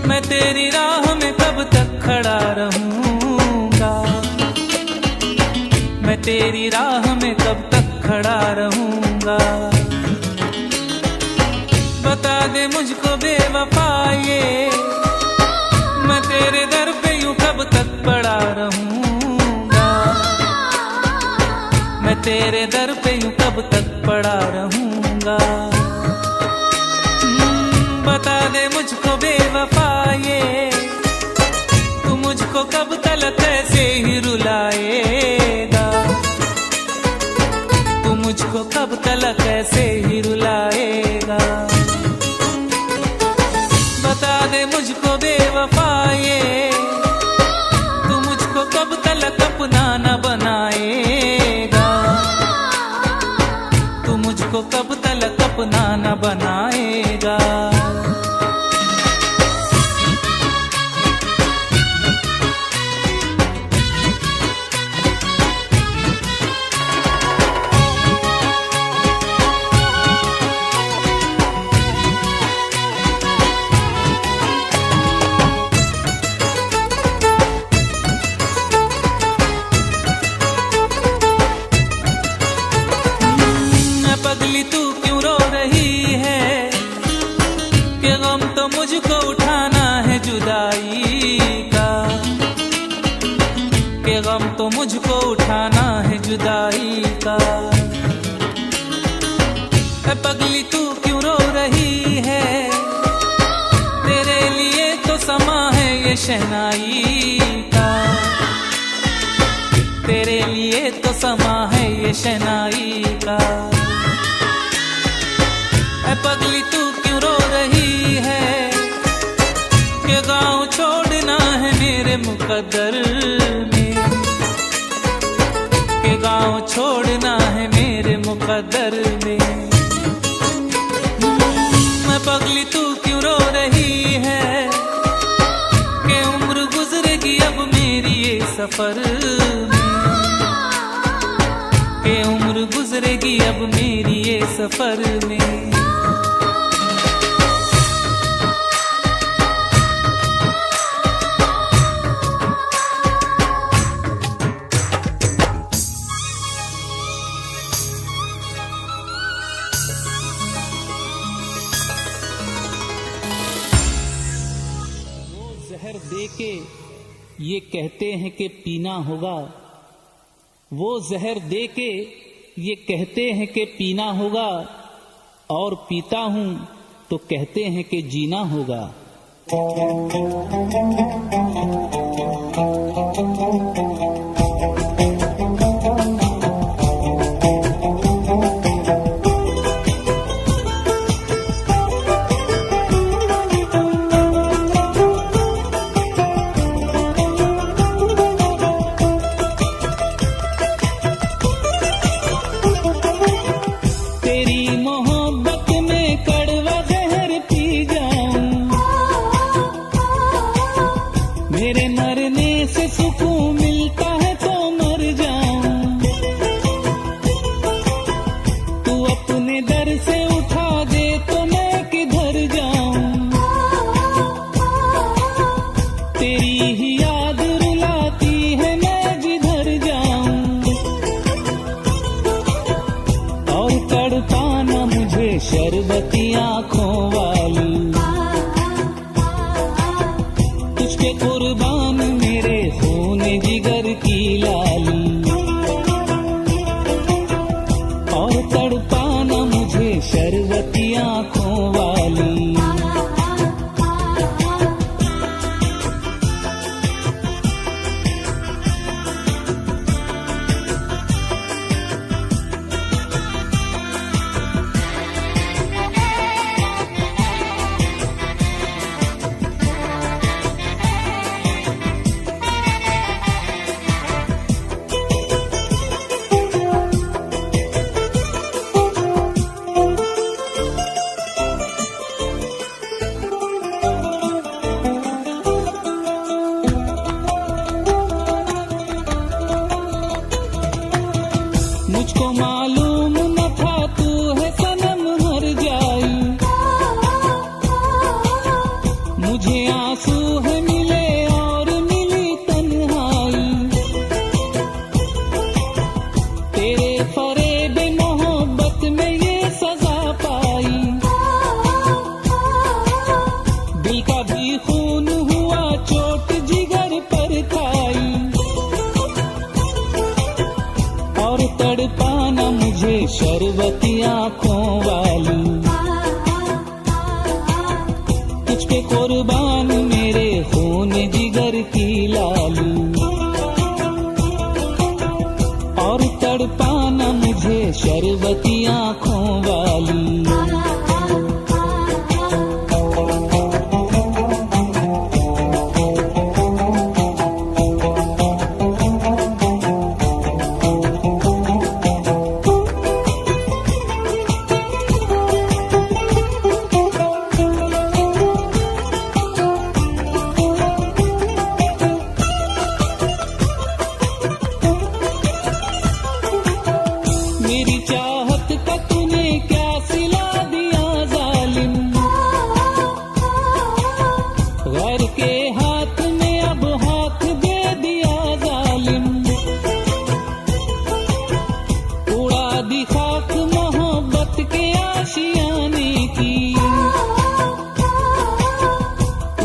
मैं तेरी राह में कब तक खड़ा रहूंगा, मैं तेरी राह में कब तक खड़ा रहूंगा। बता दे मुझको बेवफा ये, मैं तेरे दर पे यूं कब तक पड़ा रहूंगा, मैं तेरे दर पे यूं कब तक पड़ा रहूंगा। बता दे मुझको बेवफा ये, तू मुझको कब तलक ऐसे ही रुलाएगा, तू मुझको कब तलक ऐसे ही रुलाएगा। बता दे मुझको बेवफा ये, तू मुझको कब तलक अपना न बनाएगा, तू मुझको कब तलक अपना न बनाएगा। पगली तू क्यों रो रही है, कि गम तो मुझको उठाना है जुदाई का, कि गम तो मुझको उठाना है जुदाई का। पगली तू क्यों रो रही है, तेरे लिए तो समा है ये शहनाई का, तेरे लिए तो समा है ये शहनाई का। पगली तू क्यों रो रही है, कि गाँव छोड़ना है मेरे मुकद्दर में, कि गाँव छोड़ना है मेरे मुकद्दर में। मैं पगली तू क्यों रो रही है, कि उम्र गुजरेगी अब मेरी ये सफर में, कि उम्र गुजरेगी अब मेरी ये सफर में। जहर देके ये कहते हैं कि पीना होगा, वो जहर देके ये कहते हैं कि पीना होगा, और पीता हूं तो कहते हैं कि जीना होगा। मेरे मरने से सुकून मिलता है तो मर जाऊं, तू अपने दर से उठा दे तो मैं किधर जाऊं। तेरी ही याद रुलाती है मैं जिधर जाऊं, और तड़पाना मुझे शरबती आंखों वाली, तुझके कुर्बान मेरे खून जिगर की लाली, और तड़पाना मुझे शरबती आंखों वाली। मुझको मालूम न था तू है सनम मर जाई, और तड़पाना मुझे शरबती आंखों वाली, तुझ पे कुर्बान मेरे खून जिगर की लाली, और तड़पाना मुझे शरबती आंखों वाली। मेरी चाहत का तूने क्या सिला दिया जालिम, गैर के हाथ में अब हाथ दे दिया जालिम, उड़ा दी खाक मोहब्बत के आशियाने की,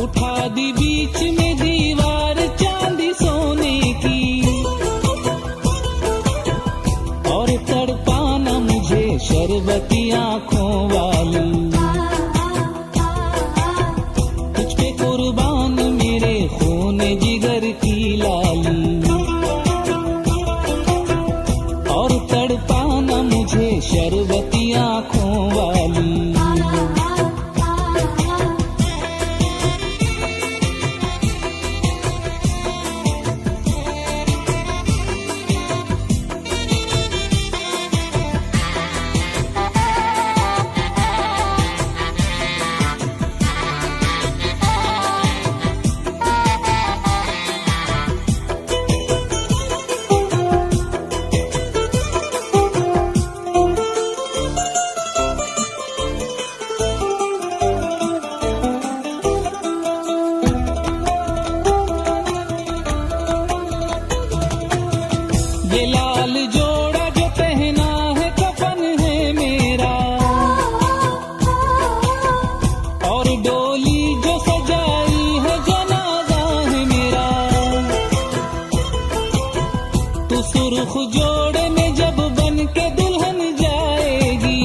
उठा दी बीच में दीवार चांदी सोने की, और तड़पाना मुझे शरबती आंखों वाली, तुझ पे कुर्बान मेरे खून जिगर की लाली, और तड़पाना मुझे शरबती आंखों वाली। ये लाल जोड़ा जो पहना है कफन है मेरा, और डोली जो सजाई है जनाजा है मेरा, तू सुर्ख जोड़े में जब बन के दुल्हन जाएगी,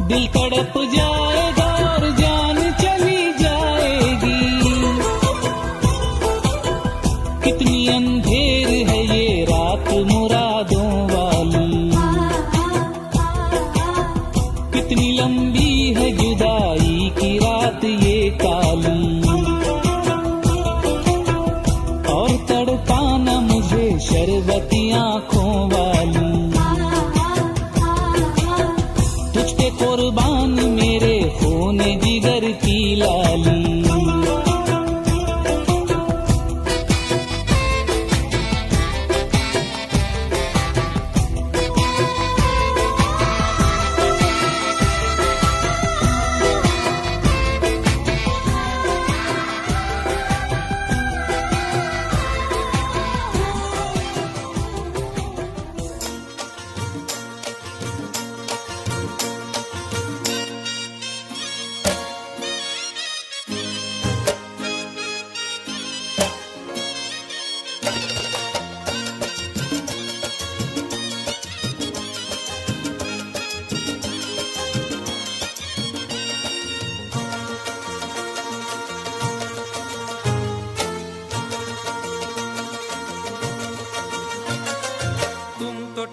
दिल तड़प जाएगा और जान चली जाएगी, कितनी अंधेर है ये रात मुरादों वाली, कितनी लंबी है जुदाई की रात ये काली, और तड़पाना मुझे शरबती आंखों वाली, तुझ पे कुर्बान मेरे खून जिगर की लाली।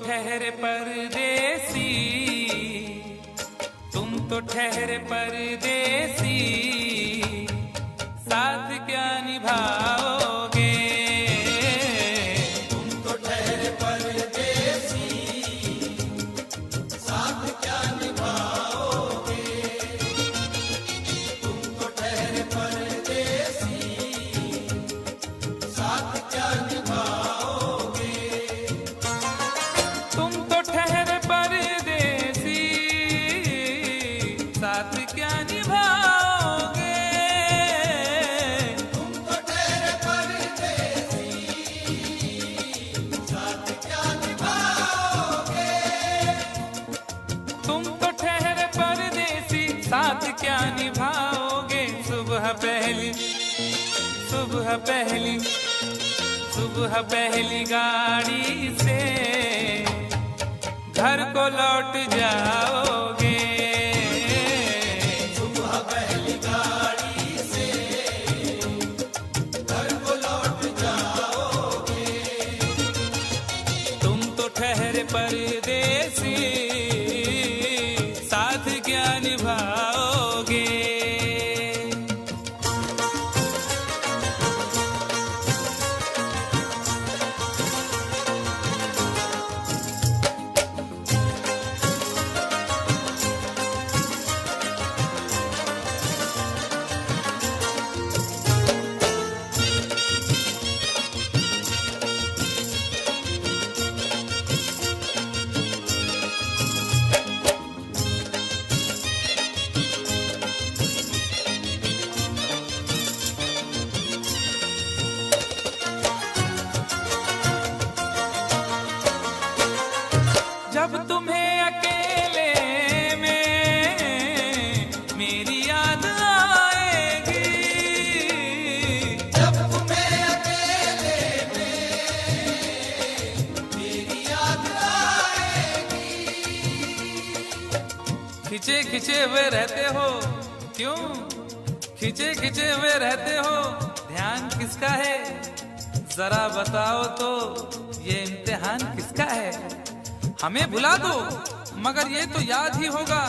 ठहरे परदेसी, तुम तो ठहरे परदेसी, साथ क्या निभाओगे, तुम तो ठहरे परदेसी, साथ क्या निभाओगे, तुम तो ठहरे परदेसी, साथ क्या निभाओगे, तुम तो ठहरे परदेसी, साथ क्या निभाओगे, तुम तो ठहरे परदेसी, साथ क्या निभाओगे, तुम तो ठहरे परदेसी, साथ क्या निभाओगे। सुबह पहली सुबह पहली गाड़ी से घर को लौट जाओगे। सुबह पहली गाड़ी से घर को लौट जाओगे। तुम तो ठहरे परदेसी, साथ क्या निभाओगे। जब तुम्हें अकेले में मेरी याद आएगी, जब तुम्हें अकेले में मेरी याद आएगी। खिंचे खिंचे हुए रहते हो क्यों, खिंचे खिंचे हुए रहते हो, ध्यान किसका है जरा बताओ तो, ये इम्तिहान किसका है। हमें भुला दो मगर ये तो याद ही होगा,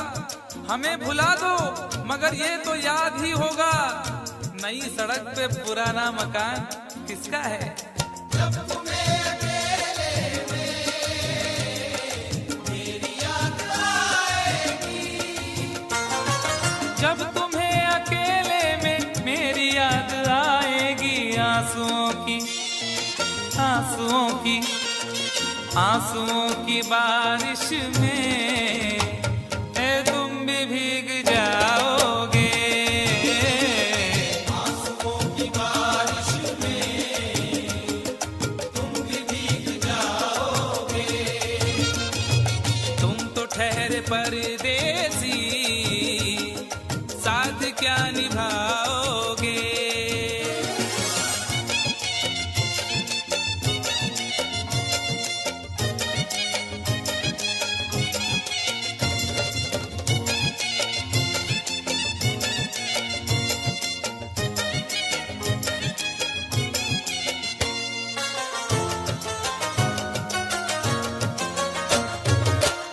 हमें भुला दो मगर ये तो याद ही होगा। नई सड़क पे पुराना मकान किसका है। जब तुम्हें अकेले में मेरी याद आएगी। जब तुम्हें अकेले में मेरी याद आएगी, आंसुओं की आंसुओं की आंसुओं की बारिश में तुम भी भीग जाओगे। आंसुओं की बारिश में तुम भी भीग जाओगे। तुम तो ठहरे परदेसी, साथ क्या निभाओगे।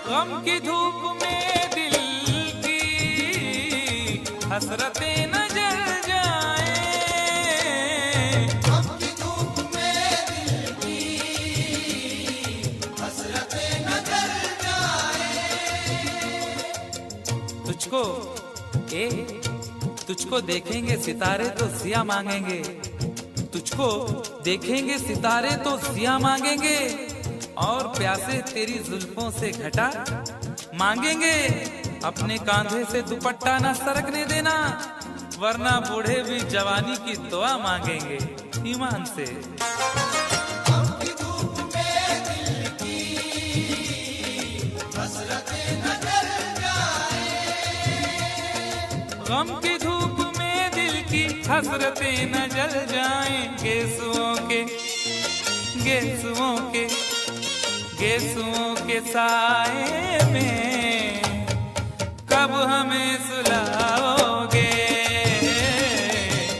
गम की धूप में दिल की हसरतें न जल जाए। गम की धूप में दिल की हसरतें न जल जाए। तुझको तुझको देखेंगे सितारे तो जिया मांगेंगे, तुझको देखेंगे सितारे तो जिया मांगेंगे, और प्यासे तेरी जुल्फों से घटा मांगेंगे। अपने कांधे से दुपट्टा न सरकने देना, वरना बूढ़े भी जवानी की दुआ मांगेंगे ईमान से। गम की धूप में दिल की हसरतें न जल जाए। गम की धूप में दिल की हसरतें न जल जाएं। गेसुओं के गेसुओं के गेसुओं के साए में कब हमें सुलाओगे।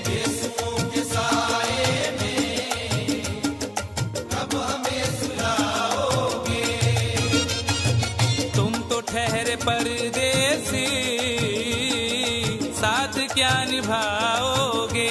गेसुओं के साए में कब हमें सुलाओगे। तुम तो ठहरे परदेसी, साथ क्या निभाओगे।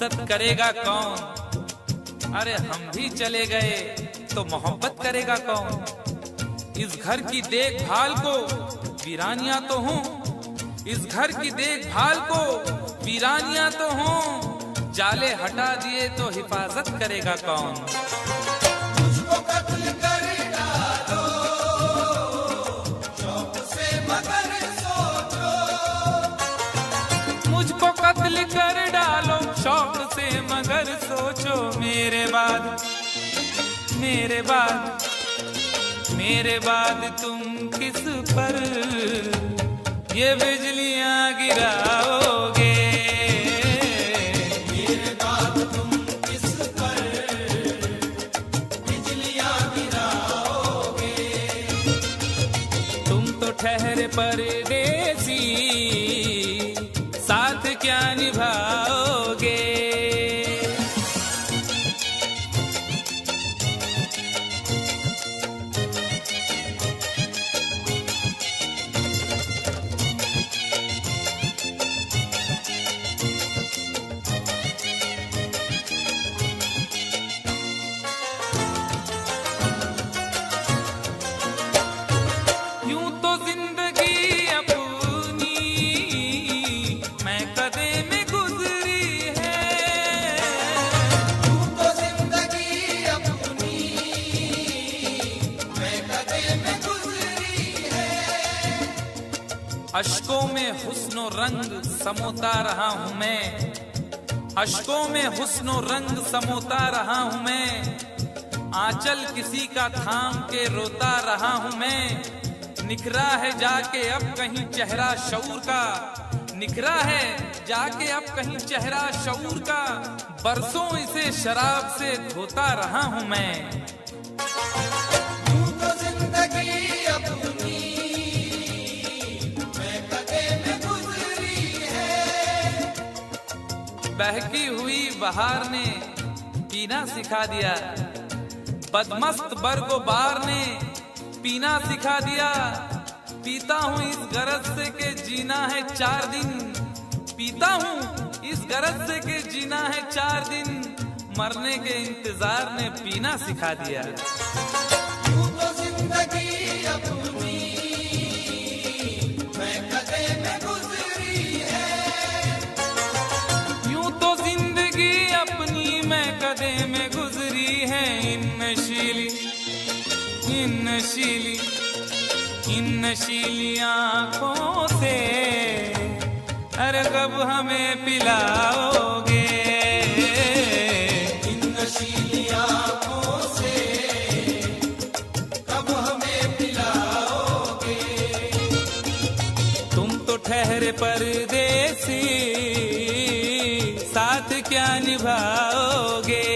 फुर्सत करेगा कौन? अरे हम भी चले गए तो मोहब्बत करेगा कौन? इस घर की देखभाल को वीरानियां तो हूँ, इस घर की देखभाल को वीरानियां तो हूँ, जाले हटा दिए तो हिफाजत करेगा कौन? मुझको कत्ल कर डालो शौक से मगर सोचो, मुझको कत्ल कर डालो शौक से मगर सोचो, मेरे बाद मेरे बाद मेरे बाद तुम किस पर ये बिजलियां गिराओगे? मेरे बाद तुम किस पर बिजलियां गिराओगे? तुम तो ठहरे परदेसी, साथ क्या निभाओगे? अश्कों में हुस्नो रंग समोता रहा हूँ मैं, अश्कों में हुस्नो रंग समोता रहा हूँ मैं, आंचल किसी का थाम के रोता रहा हूँ मैं। निखरा है जाके अब कहीं चेहरा शऊर का, निखरा है जाके अब कहीं चेहरा शऊर का, बरसों इसे शराब से धोता रहा हूँ मैं। यूं तो जिंदगी अपनी बहकी हुई बहार ने पीना सिखा दिया, बदमस्त बरगोबार ने पीना सिखा दिया। पीता हूँ इस गरज से के जीना है 4 दिन, पीता हूँ इस गरज से के जीना है 4 दिन, मरने के इंतजार ने पीना सिखा दिया। यूं तो जिंदगी अपनी मैं कदे में गुजरी है, यूं तो जिंदगी अपनी मैं कदे में गुजरी है। इन नशीली आंखों से अरे कब हमें पिलाओगे? इन नशीली आंखों से कब हमें पिलाओगे? तुम तो ठहरे परदेसी, साथ क्या निभाओगे?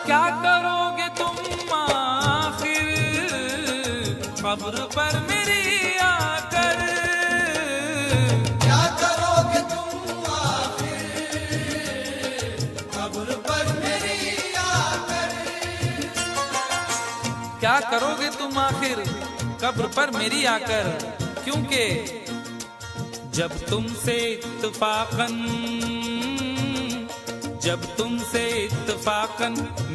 क्या करोगे तुम आखिर कब्र पर मेरी आकर? क्या करोगे तुम आखिर कब्र पर मेरी आकर? क्या करोगे तुम आखिर कब्र पर मेरी आकर? क्योंकि जब तुमसे इत्तफाकन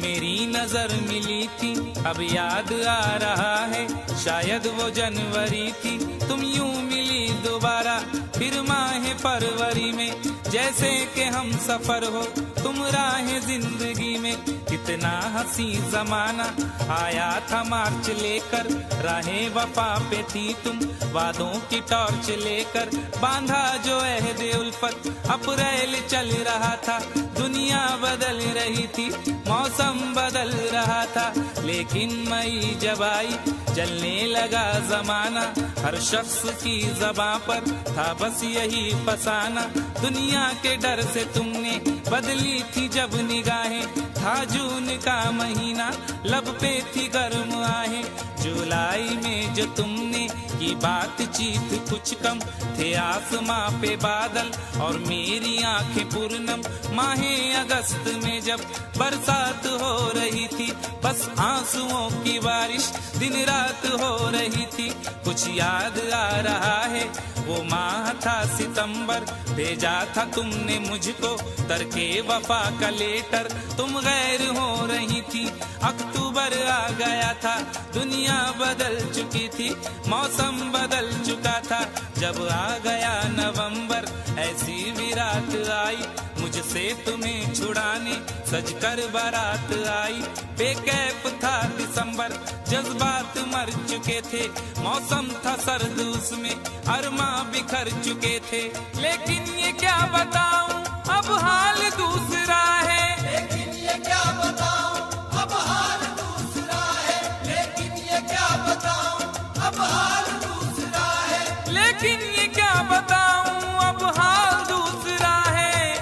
मेरी नजर मिली थी, अब याद आ रहा है शायद वो जनवरी थी। तुम यूं मिली दोबारा फिर माह फरवरी में, जैसे कि हम सफर हो तुम राह जिंदगी में। कितना हंसी जमाना आया था मार्च लेकर, राह वफा पे थी तुम वादों की टॉर्च लेकर बांधा जो अहद उल्फत, अप्रैल चल रहा था, दुनिया बदल रही थी, मौसम बदल रहा था, लेकिन मई जब आई चलने लगा जमाना, हर शख्स की ज़बां पर था बस यही फसाना। दुनिया के डर से तुमने बदली थी जब निगाहें, था जून का महीना, लब पे थी गर्म आहें, जुलाई में जो तुमने की बातचीत कुछ कम, थे आसमां पे बादल और मेरी आंखें पूर्णम। माहे अगस्त में जब बरसात हो रही थी, बस आंसुओं की बारिश दिन रात हो रही थी। कुछ याद आ रहा है वो माह था सितंबर, भेजा था तुमने मुझको तरके वफा का लेटर, तुम गैर हो रही थी। अक्टूबर आ गया था, दुनिया बदल चुकी थी, मौसम बदल चुका था, जब आ गया नवंबर ऐसी भी रात आई, मुझसे तुम्हें छुड़ाने सजकर बारात आई। बेकैफ था दिसंबर, जज्बात मर चुके थे, मौसम था सर्द उसमें अरमा बिखर चुके थे। लेकिन ये क्या बताऊं अब हाल दूसरा है, लेकिन ये क्या बताऊं अब हाल दूसरा है, लेकिन ये क्या बताऊं अब हाल दूसरा है, लेकिन ये क्या बताऊं अब हाल दूसरा है।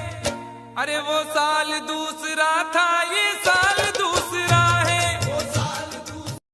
अरे वो साल दूसरा था, ये साल